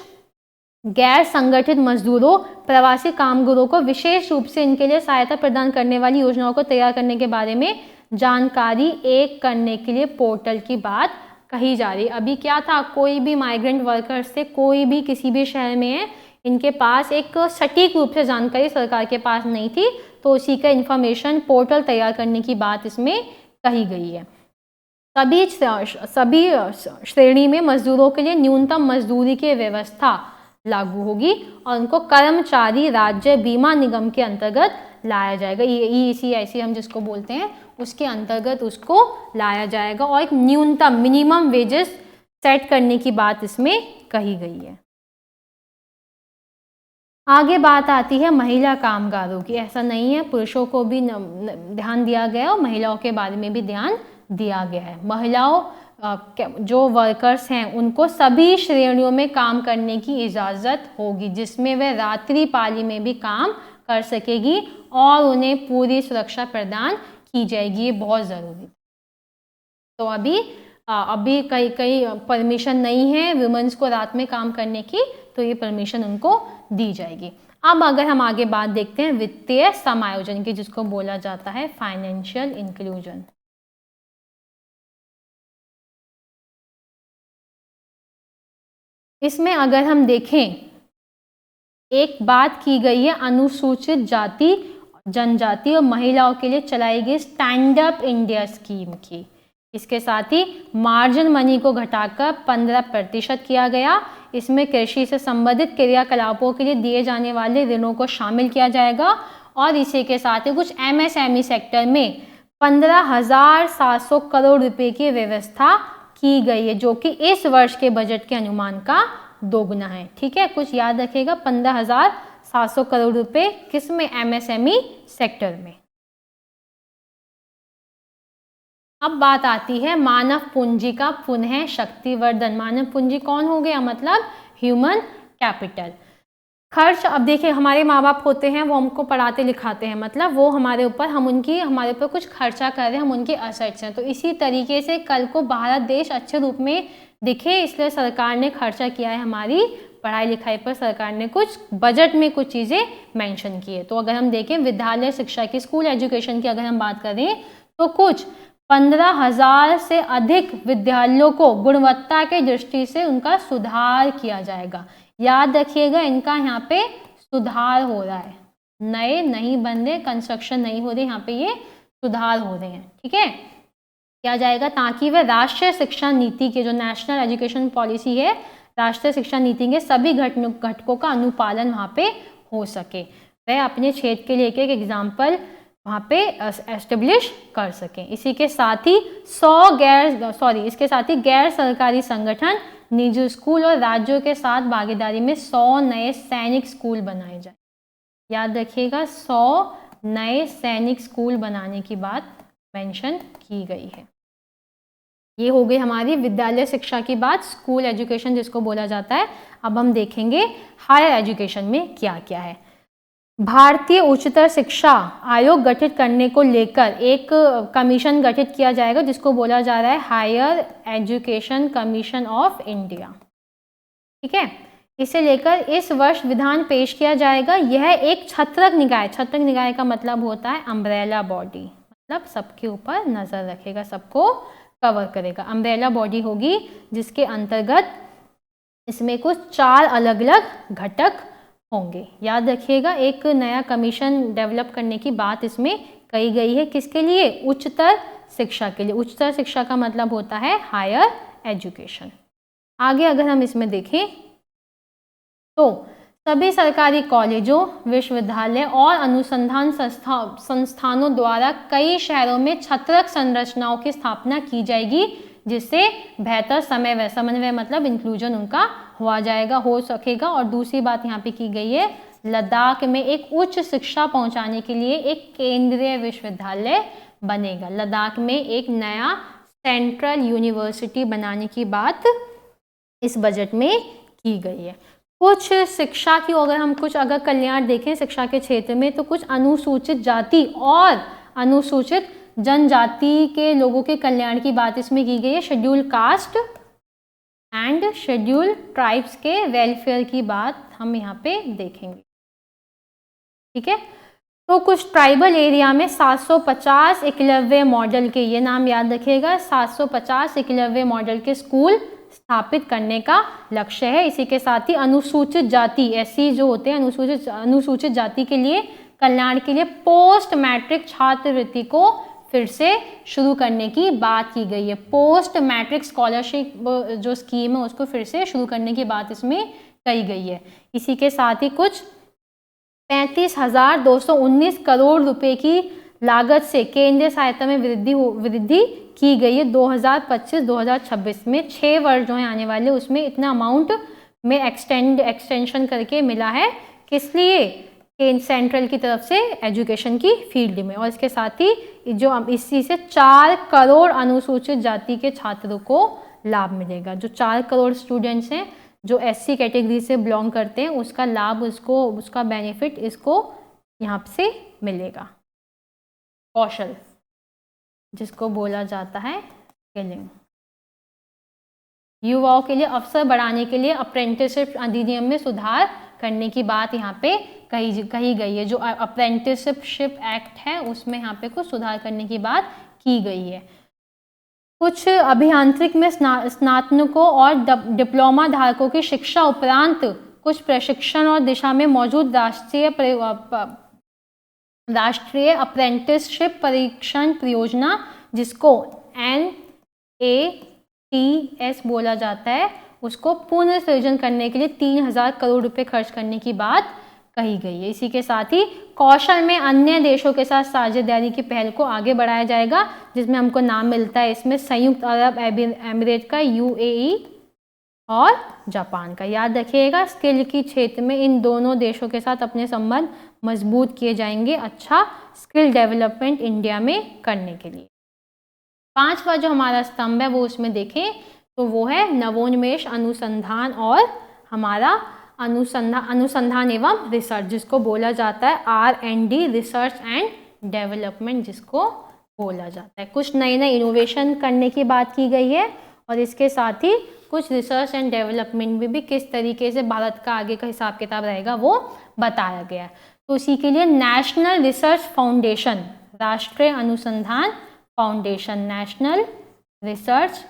Speaker 1: गैर संगठित मजदूरों, प्रवासी कामगारों को विशेष रूप से इनके लिए सहायता प्रदान करने वाली योजनाओं को तैयार करने के बारे में जानकारी एक करने के लिए पोर्टल की बात कही जा रही है। अभी क्या था, कोई भी माइग्रेंट वर्कर्स थे, कोई भी किसी भी शहर में है, इनके पास एक सटीक रूप से जानकारी सरकार के पास नहीं थी, तो उसी का इंफॉर्मेशन पोर्टल तैयार करने की बात इसमें कही गई है। सभी श्रेणी में मजदूरों के लिए न्यूनतम मजदूरी की व्यवस्था लागू होगी और उनको कर्मचारी राज्य बीमा निगम के अंतर्गत लाया जाएगा। ECIC हम जिसको बोलते हैं उसके अंतर्गत उसको लाया जाएगा और एक न्यूनतम मिनिमम वेजेस सेट करने की बात इसमें कही गई है। आगे बात आती है महिला कामगारों की। ऐसा नहीं है, पुरुषों को भी ध्यान दिया गया और महिलाओं के बारे में भी ध्यान दिया गया है। महिलाओं जो वर्कर्स हैं उनको सभी श्रेणियों में काम करने की इजाज़त होगी, जिसमें वे रात्रि पाली में भी काम कर सकेगी और उन्हें पूरी सुरक्षा प्रदान की जाएगी। ये बहुत ज़रूरी। तो अभी कई परमिशन नहीं है वुमेन्स को रात में काम करने की, तो ये परमिशन उनको दी जाएगी। अब अगर हम आगे बात देखते हैं वित्तीय समायोजन की, जिसको बोला जाता है फाइनेंशियल इंक्लूजन। इसमें अगर हम देखें, एक बात की गई है अनुसूचित जाति जनजाति और महिलाओं के लिए चलाई गई स्टैंड अप इंडिया स्कीम की। इसके साथ ही मार्जिन मनी को घटाकर 15% किया गया। इसमें कृषि से संबंधित क्रियाकलापों के लिए दिए जाने वाले ऋणों को शामिल किया जाएगा और इसी के साथ ही कुछ MSME सेक्टर में 15,700 करोड़ रुपए की व्यवस्था की गई है, जो कि इस वर्ष के बजट के अनुमान का दोगुना है। ठीक है, कुछ याद रखिएगा, 15,700 करोड़ रुपए किस में? MSME सेक्टर में। अब बात आती है मानव पूंजी का पुनः शक्तिवर्धन। मानव पूंजी कौन हो गया? मतलब ह्यूमन कैपिटल। खर्च, अब देखिए हमारे माँ बाप होते हैं, वो हमको पढ़ाते लिखाते हैं, मतलब वो हमारे ऊपर, हमारे ऊपर कुछ खर्चा कर रहे हैं, हम उनके असेट्स हैं। तो इसी तरीके से कल को भारत देश अच्छे रूप में दिखे, इसलिए सरकार ने खर्चा किया है हमारी पढ़ाई लिखाई पर। सरकार ने कुछ बजट में कुछ चीज़ें मेंशन की है। तो अगर हम देखें विद्यालय शिक्षा की, स्कूल एजुकेशन की अगर हम बात करें तो कुछ 15,000 से अधिक विद्यालयों को गुणवत्ता की दृष्टि से उनका सुधार किया जाएगा। याद रखिएगा, इनका यहाँ पे सुधार हो रहा है, नए नहीं बन रहे, कंस्ट्रक्शन नहीं हो रही, यहाँ पे ये सुधार हो रहे हैं। ठीक है, किया जाएगा ताकि वह राष्ट्रीय शिक्षा नीति के, जो नेशनल एजुकेशन पॉलिसी है, राष्ट्रीय शिक्षा नीति के सभी घटकों का अनुपालन वहाँ पे हो सके। वह अपने क्षेत्र के लिए एक एग्जाम्पल वहाँ पे एस्टेब्लिश कर सकें। इसी के साथ ही इसके साथ ही गैर सरकारी संगठन, निजी स्कूल और राज्यों के साथ भागीदारी में 100 नए सैनिक स्कूल बनाए जाए। याद रखिएगा, 100 नए सैनिक स्कूल बनाने की बात मेंशन की गई है। ये हो गई हमारी विद्यालय शिक्षा की बात, स्कूल एजुकेशन जिसको बोला जाता है। अब हम देखेंगे हायर एजुकेशन में क्या क्या है। भारतीय उच्चतर शिक्षा आयोग गठित करने को लेकर एक कमीशन गठित किया जाएगा, जिसको बोला जा रहा है higher education commission of India. ठीक है, इसे लेकर इस वर्ष विधान पेश किया जाएगा। यह एक छत्रक निकाय का मतलब होता है अम्ब्रेला बॉडी, मतलब सबके ऊपर नजर रखेगा, सबको कवर करेगा। अम्ब्रेला बॉडी होगी जिसके अंतर्गत इसमें कुछ 4 अलग अलग घटक होंगे। याद रखिएगा, एक नया कमीशन डेवलप करने की बात इसमें कही गई है। किसके लिए? उच्चतर शिक्षा के लिए। उच्चतर शिक्षा का मतलब होता है हायर एजुकेशन। आगे अगर हम इसमें देखें तो सभी सरकारी कॉलेजों, विश्वविद्यालय और अनुसंधान संस्थानों द्वारा कई शहरों में छत्रक संरचनाओं की स्थापना की जाएगी, जिससे बेहतर समन्वय मतलब इंक्लूजन उनका हो सकेगा। और दूसरी बात यहाँ पे की गई है, लद्दाख में एक उच्च शिक्षा पहुँचाने के लिए एक केंद्रीय विश्वविद्यालय बनेगा। लद्दाख में एक नया सेंट्रल यूनिवर्सिटी बनाने की बात इस बजट में की गई है। कुछ शिक्षा की अगर कल्याण देखें शिक्षा के क्षेत्र में, तो कुछ अनुसूचित जाति और अनुसूचित जनजाति के लोगों के कल्याण की बात इसमें की गई है। Schedule caste and schedule tribes के वेलफेयर की बात हम यहाँ पे देखेंगे। ठीक है, तो कुछ ट्राइबल एरिया में 750 एकलव्य मॉडल के, ये नाम याद रखिएगा, 750 एकलव्य मॉडल के स्कूल स्थापित करने का लक्ष्य है। इसी के साथ ही अनुसूचित जाति, एससी जो होते हैं, अनुसूचित जाति के लिए कल्याण के लिए पोस्ट मैट्रिक छात्रवृत्ति को फिर से शुरू करने की बात की गई है। पोस्ट मैट्रिक स्कॉलरशिप जो स्कीम है उसको फिर से शुरू करने की बात इसमें कही गई है। इसी के साथ ही कुछ 35,219 करोड़ रुपए की लागत से केंद्रीय सहायता में वृद्धि की गई है 2025-2026 में। 6 वर्ष जो है आने वाले, उसमें इतना अमाउंट में एक्सटेंशन करके मिला है। किस लिए? सेंट्रल की तरफ से एजुकेशन की फील्ड में। और इसके साथ ही जो इसी से 4 करोड़ अनुसूचित जाति के छात्रों को लाभ मिलेगा। जो 4 करोड़ स्टूडेंट्स हैं जो एससी कैटेगरी से बिलोंग करते हैं, उसका लाभ, उसका बेनिफिट इसको यहाँ से मिलेगा। कौशल जिसको बोला जाता है स्किलिंग। युवाओं के लिए अवसर बढ़ाने के लिए अप्रेंटिसशिप अधिनियम में सुधार करने की बात यहाँ पे कही गई है। जो अप्रेंटिसशिप एक्ट है उसमें यहाँ पे कुछ सुधार करने की बात की गई है। कुछ अभियांत्रिक में स्नातकों और डिप्लोमा धारकों की शिक्षा उपरांत कुछ प्रशिक्षण और दिशा में मौजूद राष्ट्रीय अप्रेंटिसशिप परीक्षण परियोजना, जिसको NATS बोला जाता है, उसको पुनर्सृजन करने के लिए 3000 करोड़ रुपए खर्च करने की बात कही गई है। इसी के साथ ही कौशल में अन्य देशों के साथ साझेदारी की पहल को आगे बढ़ाया जाएगा, जिसमें हमको नाम मिलता है इसमें संयुक्त अरब अमीरात का, UAE और जापान का। याद रखिएगा, स्किल की क्षेत्र में इन दोनों देशों के साथ अपने संबंध मजबूत किए जाएंगे, अच्छा स्किल डेवलपमेंट इंडिया में करने के लिए। 5वां जो हमारा स्तंभ है वो उसमें देखें तो वो है नवोन्मेष, अनुसंधान और हमारा अनुसंधान एवं रिसर्च, जिसको बोला जाता है R&D, रिसर्च एंड डेवलपमेंट जिसको बोला जाता है। कुछ नए नए इनोवेशन करने की बात की गई है और इसके साथ ही कुछ रिसर्च एंड डेवलपमेंट में भी किस तरीके से भारत का आगे का हिसाब किताब रहेगा वो बताया गया है। तो इसी के लिए नेशनल रिसर्च फाउंडेशन, राष्ट्रीय अनुसंधान फाउंडेशन, नेशनल रिसर्च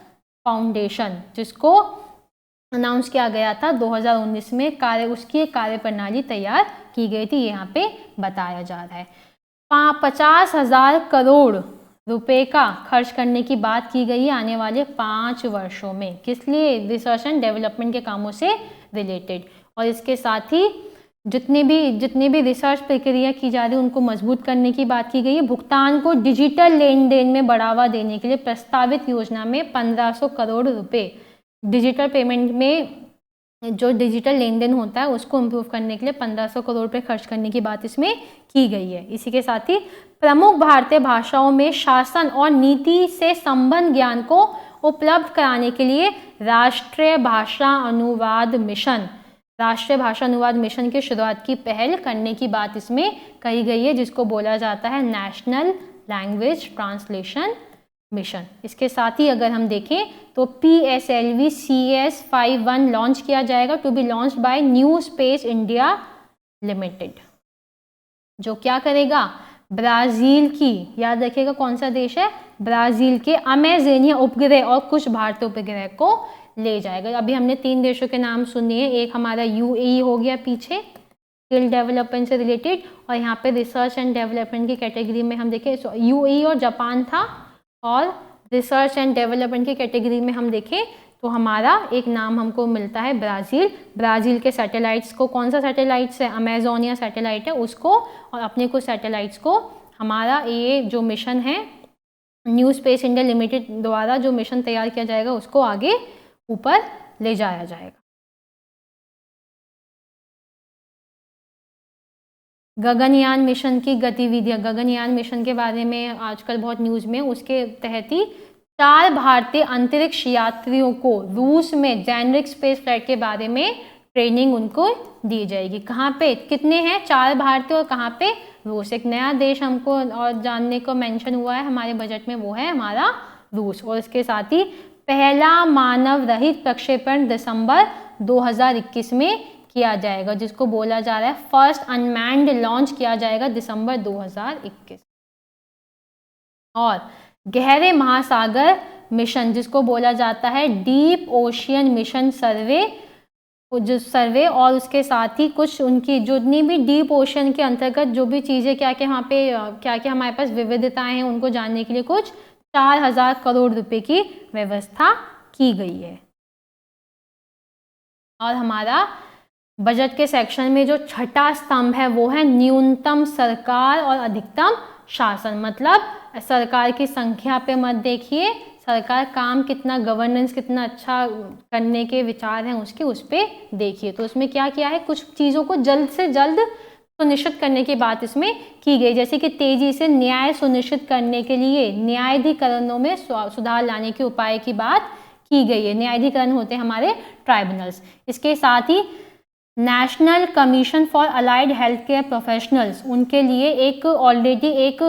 Speaker 1: फाउंडेशन, जिसको अनाउंस किया गया था 2019 में, उसकी कार्य प्रणाली तैयार की गई थी, यहाँ पे बताया जा रहा है। 50,000 करोड़ रुपए का खर्च करने की बात की गई है आने वाले 5 वर्षों में, किस लिए? रिसर्च एंड डेवलपमेंट के कामों से रिलेटेड। और इसके साथ ही जितनी भी रिसर्च प्रक्रिया की जा रही है उनको मजबूत करने की बात की गई है। भुगतान को डिजिटल लेन देन में बढ़ावा देने के लिए प्रस्तावित योजना में 1500 करोड़ रुपए, डिजिटल पेमेंट में जो डिजिटल लेन देन होता है उसको इम्प्रूव करने के लिए 1500 करोड़ रुपए खर्च करने की बात इसमें की गई है। इसी के साथ ही प्रमुख भारतीय भाषाओं में शासन और नीति से संबंध ज्ञान को उपलब्ध कराने के लिए राष्ट्रीय भाषा अनुवाद मिशन की शुरुआत की पहल करने की बात इसमें कही गई है, जिसको बोला जाता है नेशनल लैंग्वेज ट्रांसलेशन मिशन। इसके साथ ही अगर हम देखें तो PSLV CS51 लॉन्च किया जाएगा, to be launched by new space India limited, जो क्या करेगा? ब्राजील की, याद रखिएगा कौन सा देश है? ब्राजील के अमेज़ेनिया उपग्रह और कुछ भारतीय उपग्रह को ले जाएगा। अभी हमने 3 देशों के नाम सुने हैं, एक हमारा UAE हो गया पीछे स्किल डेवलपमेंट से रिलेटेड, और यहाँ पे रिसर्च एंड डेवलपमेंट की कैटेगरी में हम देखें UAE और जापान था, और रिसर्च एंड डेवलपमेंट की कैटेगरी में हम देखें तो हमारा एक नाम हमको मिलता है ब्राज़ील के सैटेलाइट्स को, कौन सा सैटेलाइट्स है? अमेज़ोनिया सैटेलाइट है उसको, और अपने कुछ सैटेलाइट्स को हमारा ये जो मिशन है न्यू स्पेस इंडिया लिमिटेड द्वारा जो मिशन तैयार किया जाएगा उसको आगे ऊपर ले जाया जाएगा। गगनयान मिशन की गतिविधियां, गगनयान मिशन के बारे में आजकल बहुत न्यूज़ में, उसके तहत ही 4 भारतीय अंतरिक्ष यात्रियों को रूस में जेनेरिक स्पेस फ्लाइट के बारे में ट्रेनिंग उनको दी जाएगी। कहाँ पे? कितने हैं? 4 भारतीय, और कहाँ पे? रूस। एक नया देश हमको और जानने को मेंशन हुआ है हमारे बजट में, वो है हमारा रूस। और इसके साथ ही पहला मानव रहित प्रक्षेपण दिसंबर 2021 में किया जाएगा, जिसको बोला जा रहा है फर्स्ट अनमैन्ड लॉन्च किया जाएगा दिसंबर 2021। और गहरे महासागर मिशन, जिसको बोला जाता है डीप ओशियन मिशन सर्वे, और उसके साथ ही कुछ उनकी जितनी भी डीप ओशन के अंतर्गत जो भी चीज़ें क्या क्या हमारे पास विविधताएं हैं उनको जानने के लिए कुछ 4000 करोड़ रुपए की व्यवस्था की गई है। और हमारा बजट के सेक्शन में जो छठा स्तंभ है वो है न्यूनतम सरकार और अधिकतम शासन। मतलब सरकार की संख्या पे मत देखिए, सरकार काम कितना, गवर्नेंस कितना अच्छा करने के विचार हैं उसके, उस पर देखिए। तो उसमें क्या किया है, कुछ चीज़ों को जल्द से जल्द सुनिश्चित करने की बात इसमें की गई, जैसे कि तेजी से न्याय सुनिश्चित करने के लिए न्यायाधिकरणों में सुधार लाने के उपाय की बात की गई है। न्यायाधिकरण होते हैं हमारे ट्राइब्यूनल्स। इसके साथ ही national commission for allied health care professionals, उनके लिए एक ऑलरेडी एक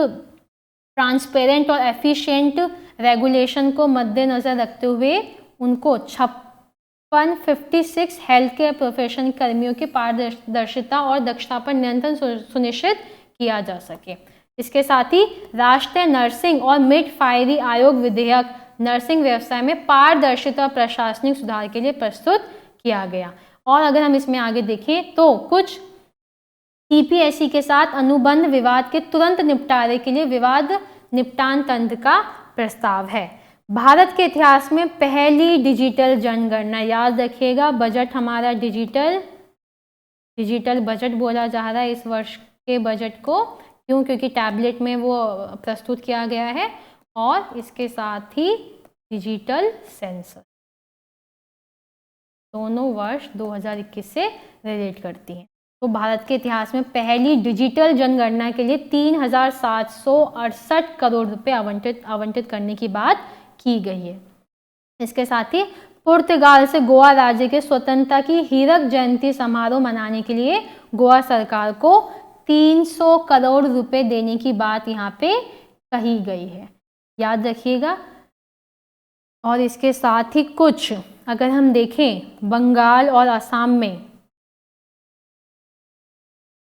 Speaker 1: ट्रांसपेरेंट और एफिशिएंट रेगुलेशन को मद्देनज़र रखते हुए उनको 56 हेल्थ केयर प्रोफेशन कर्मियों की पारदर्शिता और दक्षता पर नियंत्रण सुनिश्चित किया जा सके। इसके साथ ही राष्ट्रीय नर्सिंग और मिडवाइफरी आयोग विधेयक नर्सिंग व्यवसाय में पारदर्शिता और प्रशासनिक सुधार के लिए प्रस्तुत किया गया। और अगर हम इसमें आगे देखें तो कुछ CPSE के साथ अनुबंध विवाद के तुरंत निपटारे के लिए विवाद निपटान तंत्र का प्रस्ताव है। भारत के इतिहास में पहली डिजिटल जनगणना, याद रखिएगा बजट हमारा डिजिटल बजट बोला जा रहा है इस वर्ष के बजट को। क्यों? क्योंकि टैबलेट में वो प्रस्तुत किया गया है और इसके साथ ही डिजिटल सेंसस दोनों वर्ष 2021 से रिलेट करती हैं। तो भारत के इतिहास में पहली डिजिटल जनगणना के लिए 3,768 करोड़ रुपए आवंटित करने की बात की गई है। इसके साथ ही पुर्तगाल से गोवा राज्य के स्वतंत्रता की हीरक जयंती समारोह मनाने के लिए गोवा सरकार को 300 करोड़ रुपए देने की बात यहाँ पे कही गई है, याद रखिएगा। और इसके साथ ही कुछ अगर हम देखें बंगाल और असम में,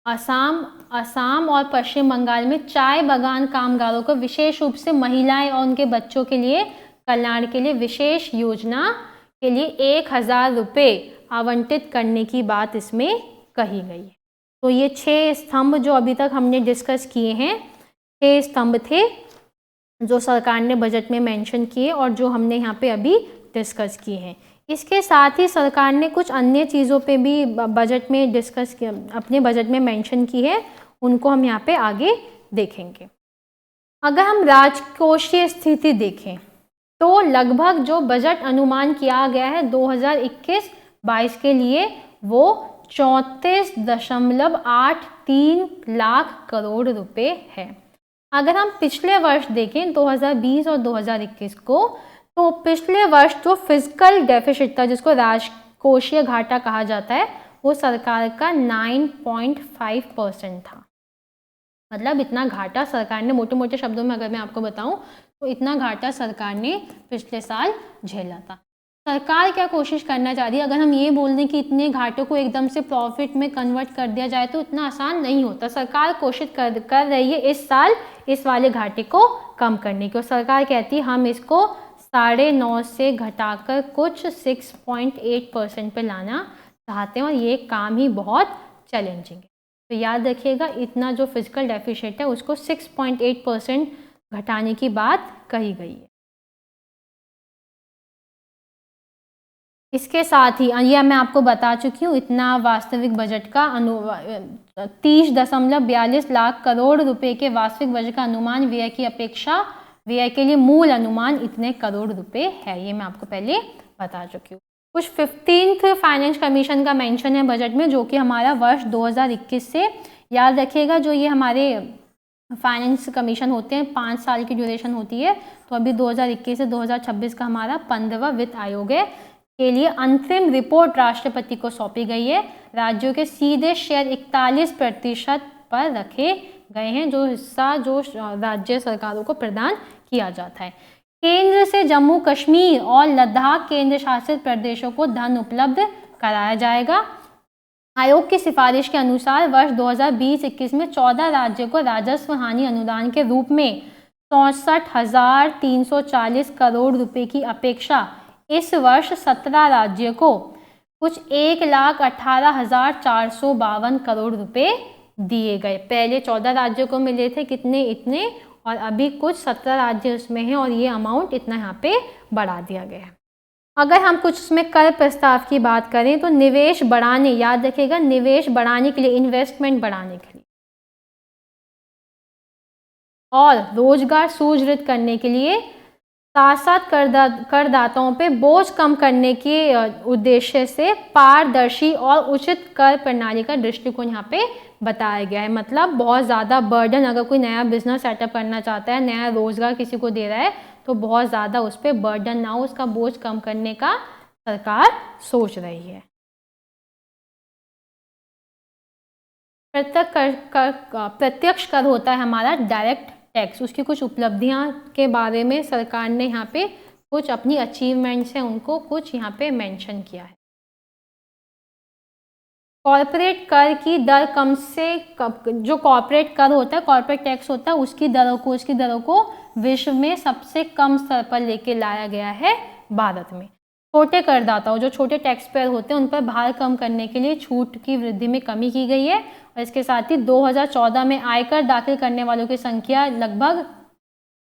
Speaker 1: असम और पश्चिम बंगाल में चाय बागान कामगारों को विशेष रूप से महिलाएं और उनके बच्चों के लिए कल्याण के लिए विशेष योजना के लिए 1,000 रुपये आवंटित करने की बात इसमें कही गई है। तो ये 6 स्तंभ जो अभी तक हमने डिस्कस किए हैं, 6 स्तंभ थे जो सरकार ने बजट में मेंशन किए और जो हमने यहाँ पे अभी डिस्कस किए हैं। इसके साथ ही सरकार ने कुछ अन्य चीज़ों पे भी बजट में डिस्कस किया, अपने बजट में मेंशन की है, उनको हम यहाँ पे आगे देखेंगे। अगर हम राजकोषीय स्थिति देखें तो लगभग जो बजट अनुमान किया गया है 2021-22 के लिए वो 34.83 लाख करोड़ रुपए है। अगर हम पिछले वर्ष देखें 2020 और 2021 को, तो पिछले वर्ष जो फिजिकल डेफिसिट था जिसको राजकोषीय घाटा कहा जाता है वो सरकार का 9.5% था। मतलब इतना घाटा सरकार ने, मोटे मोटे शब्दों में अगर मैं आपको बताऊं तो इतना घाटा सरकार ने पिछले साल झेला था। सरकार क्या कोशिश करना चाह रही है? अगर हम ये बोल दें कि इतने घाटों को एकदम से प्रॉफिट में कन्वर्ट कर दिया जाए तो इतना आसान नहीं होता। सरकार कोशिश कर रही है इस साल इस वाले घाटे को कम करने की, और सरकार कहती है हम इसको 9.5 से घटाकर कुछ 6.8% पे लाना चाहते हैं, और ये काम ही बहुत चैलेंजिंग है। तो याद रखिएगा इतना जो फिजिकल डेफिसिट है उसको 6.8% घटाने की बात कही गई है। इसके साथ ही ये मैं आपको बता चुकी हूँ, इतना वास्तविक बजट का 30.42 लाख करोड़ रुपए के वास्तविक बजट का अनुमान व्यय की अपेक्षा व्यय के लिए मूल अनुमान इतने करोड़ रुपए है, ये मैं आपको पहले बता चुकी हूँ। कुछ 15th फाइनेंस कमीशन का मेंशन है बजट में, जो कि हमारा वर्ष 2021 से, याद रखिएगा जो ये हमारे फाइनेंस कमीशन होते हैं 5 साल की ड्यूरेशन होती है, तो अभी 2021 से 2026 का हमारा 15वां वित्त आयोग है, के लिए अंतरिम रिपोर्ट राष्ट्रपति को सौंपी गई है। राज्यों के सीधे शेयर 41% पर रखे गए हैं, जो हिस्सा जो राज्य सरकारों को प्रदान किया जाता है। केंद्र से जम्मू कश्मीर और लद्दाख केंद्र शासित प्रदेशों को धन उपलब्ध कराया जाएगा। आयोग की सिफारिश के अनुसार वर्ष 2020-21 में 14 राज्यों को राजस्व हानि अनुदान के रूप में 64,340 करोड़ रुपए की अपेक्षा इस वर्ष 17 राज्यों को कुछ 1,18,452 करोड़ रुपए दिए गए। पहले 14 राज्यों को मिले थे कितने, इतने, और अभी कुछ 17 राज्य उसमें हैं और ये अमाउंट इतना यहाँ पे बढ़ा दिया गया है। अगर हम कुछ उसमें कर प्रस्ताव की बात करें तो निवेश बढ़ाने, याद रखिएगा निवेश बढ़ाने के लिए, इन्वेस्टमेंट बढ़ाने के लिए और रोजगार सुदृढ़ करने के लिए, साथ साथ करदाताओं पे बोझ कम करने के उद्देश्य से पारदर्शी और उचित कर प्रणाली का दृष्टिकोण यहाँ पे बताया गया है। मतलब बहुत ज़्यादा बर्डन, अगर कोई नया बिजनेस सेटअप करना चाहता है, नया रोजगार किसी को दे रहा है, तो बहुत ज़्यादा उस पर बर्डन ना हो, उसका बोझ कम करने का सरकार सोच रही है। प्रत्यक्ष कर होता है हमारा डायरेक्ट टैक्स, उसकी कुछ उपलब्धियां के बारे में सरकार ने यहाँ पे कुछ अपनी अचीवमेंट्स हैं उनको कुछ यहाँ पे मेंशन किया है। कॉर्पोरेट कर की दर कम से जो कॉर्पोरेट कर होता है, कॉर्पोरेट टैक्स होता है, उसकी दरों को विश्व में सबसे कम स्तर पर लेके लाया गया है भारत में। छोटे करदाताओं, जो छोटे टैक्स पेयर होते हैं, उन पर भार कम करने के लिए छूट की वृद्धि में कमी की गई है। और इसके साथ ही 2014 में आयकर दाखिल करने वालों की संख्या लगभग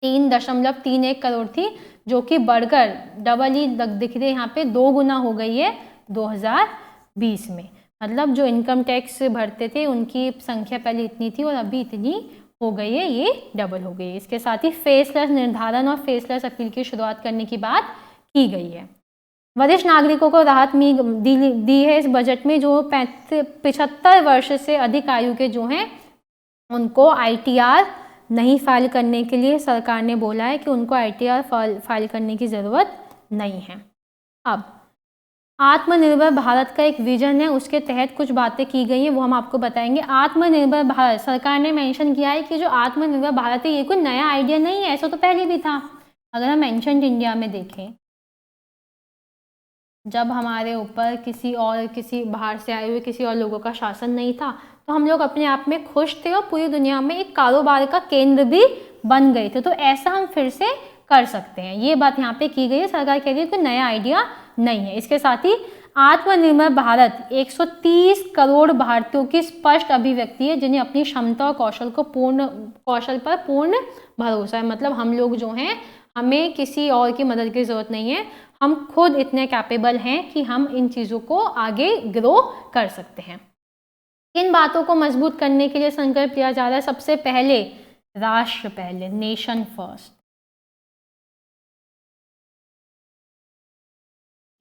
Speaker 1: 3.31 करोड़ थी, जो कि बढ़कर डबल ही दिख रही है यहाँ पे, 2 गुना हो गई है 2020 में। मतलब जो इनकम टैक्स भरते थे उनकी संख्या पहले इतनी थी और अभी इतनी हो गई है, ये डबल हो गई है। इसके साथ ही फेसलेस निर्धारण और फेसलेस अपील की शुरुआत करने की बात की गई है। वरिष्ठ नागरिकों को राहत दी है इस बजट में। जो 75 वर्ष से अधिक आयु के जो हैं उनको ITR नहीं फाइल करने के लिए सरकार ने बोला है कि उनको ITR फाइल करने की ज़रूरत नहीं है। अब आत्मनिर्भर भारत का एक विजन है, उसके तहत कुछ बातें की गई हैं, वो हम आपको बताएंगे। आत्मनिर्भर भारत, सरकार ने मेंशन किया है कि जो आत्मनिर्भर भारत है ये कोई नया आइडिया नहीं है, ऐसा तो पहले भी था। अगर हम एंशंट इंडिया में देखें, जब हमारे ऊपर किसी बाहर से आए हुए किसी और लोगों का शासन नहीं था, तो हम लोग अपने आप में खुश थे और पूरी दुनिया में एक कारोबार का केंद्र भी बन गए थे। तो ऐसा हम फिर से कर सकते हैं, ये बात यहाँ पे की गई है। सरकार कह रही है कोई नया आइडिया नहीं है। इसके साथ ही आत्मनिर्भर भारत 130 करोड़ भारतीयों की स्पष्ट अभिव्यक्ति है, जिन्हें अपनी क्षमता और कौशल पर पूर्ण भरोसा है। मतलब हम लोग जो हैं, हमें किसी और की मदद की ज़रूरत नहीं है, हम खुद इतने कैपेबल हैं कि हम इन चीज़ों को आगे ग्रो कर सकते हैं। इन बातों को मजबूत करने के लिए संकल्प लिया जा रहा है। सबसे पहले राष्ट्र पहले, नेशन फर्स्ट,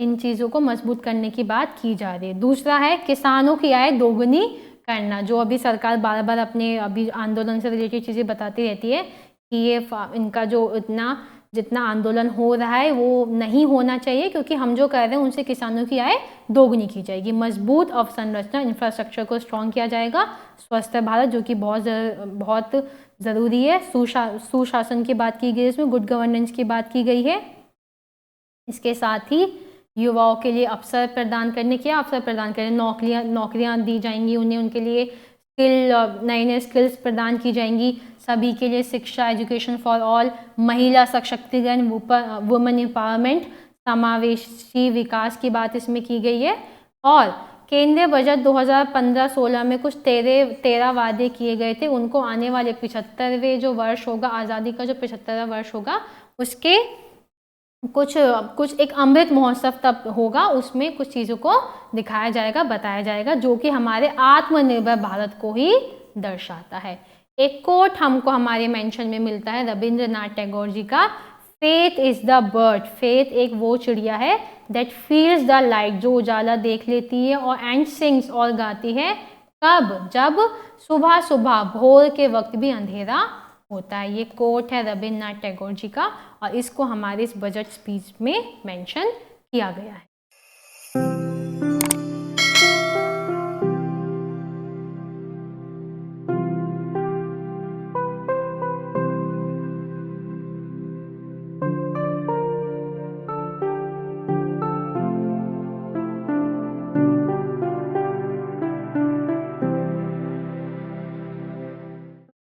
Speaker 1: इन चीज़ों को मजबूत करने की बात की जा रही है। दूसरा है किसानों की आय दोगुनी करना, जो अभी सरकार बार बार अपने अभी आंदोलन से रिलेटेड चीज़ें बताती रहती है कि ये इनका जो जितना आंदोलन हो रहा है वो नहीं होना चाहिए, क्योंकि हम जो कर रहे हैं उनसे किसानों की आय दोगुनी की जाएगी। मजबूत अवसंरचना, इंफ्रास्ट्रक्चर को स्ट्रॉन्ग किया जाएगा। स्वस्थ भारत, जो कि बहुत ज़रूरी है। सुशासन की बात की गई है, इसमें गुड गवर्नेंस की बात की गई है। इसके साथ ही युवाओं के लिए अवसर प्रदान करने, क्या अवसर प्रदान करें, नौकरियां दी जाएंगी उन्हें, उनके लिए नए नए स्किल्स प्रदान की जाएंगी। सभी के लिए शिक्षा, एजुकेशन फॉर ऑल, महिला सशक्तिकरण, वुमेन एम्पावरमेंट, समावेशी विकास की बात इसमें की गई है। और केंद्रीय बजट 2015-16 में कुछ 13 वादे किए गए थे, उनको आने वाले 75वें जो वर्ष होगा, आज़ादी का जो 75वां वर्ष होगा, उसके कुछ एक अमृत महोत्सव तब होगा, उसमें कुछ चीज़ों को दिखाया जाएगा, बताया जाएगा, जो कि हमारे आत्मनिर्भर भारत को ही दर्शाता है। एक कोट हमको हमारे मेंशन में मिलता है रविंद्रनाथ टैगोर जी का, faith is the bird, faith एक वो चिड़िया है दैट फील्स द लाइट, जो उजाला देख लेती है, और एंड सिंग्स और गाती है, कब, जब सुबह सुबह भोर के वक्त भी अंधेरा होता है। ये कोट है रविंद्रनाथ टैगोर जी का, और इसको हमारे इस बजट स्पीच में मेंशन किया गया है।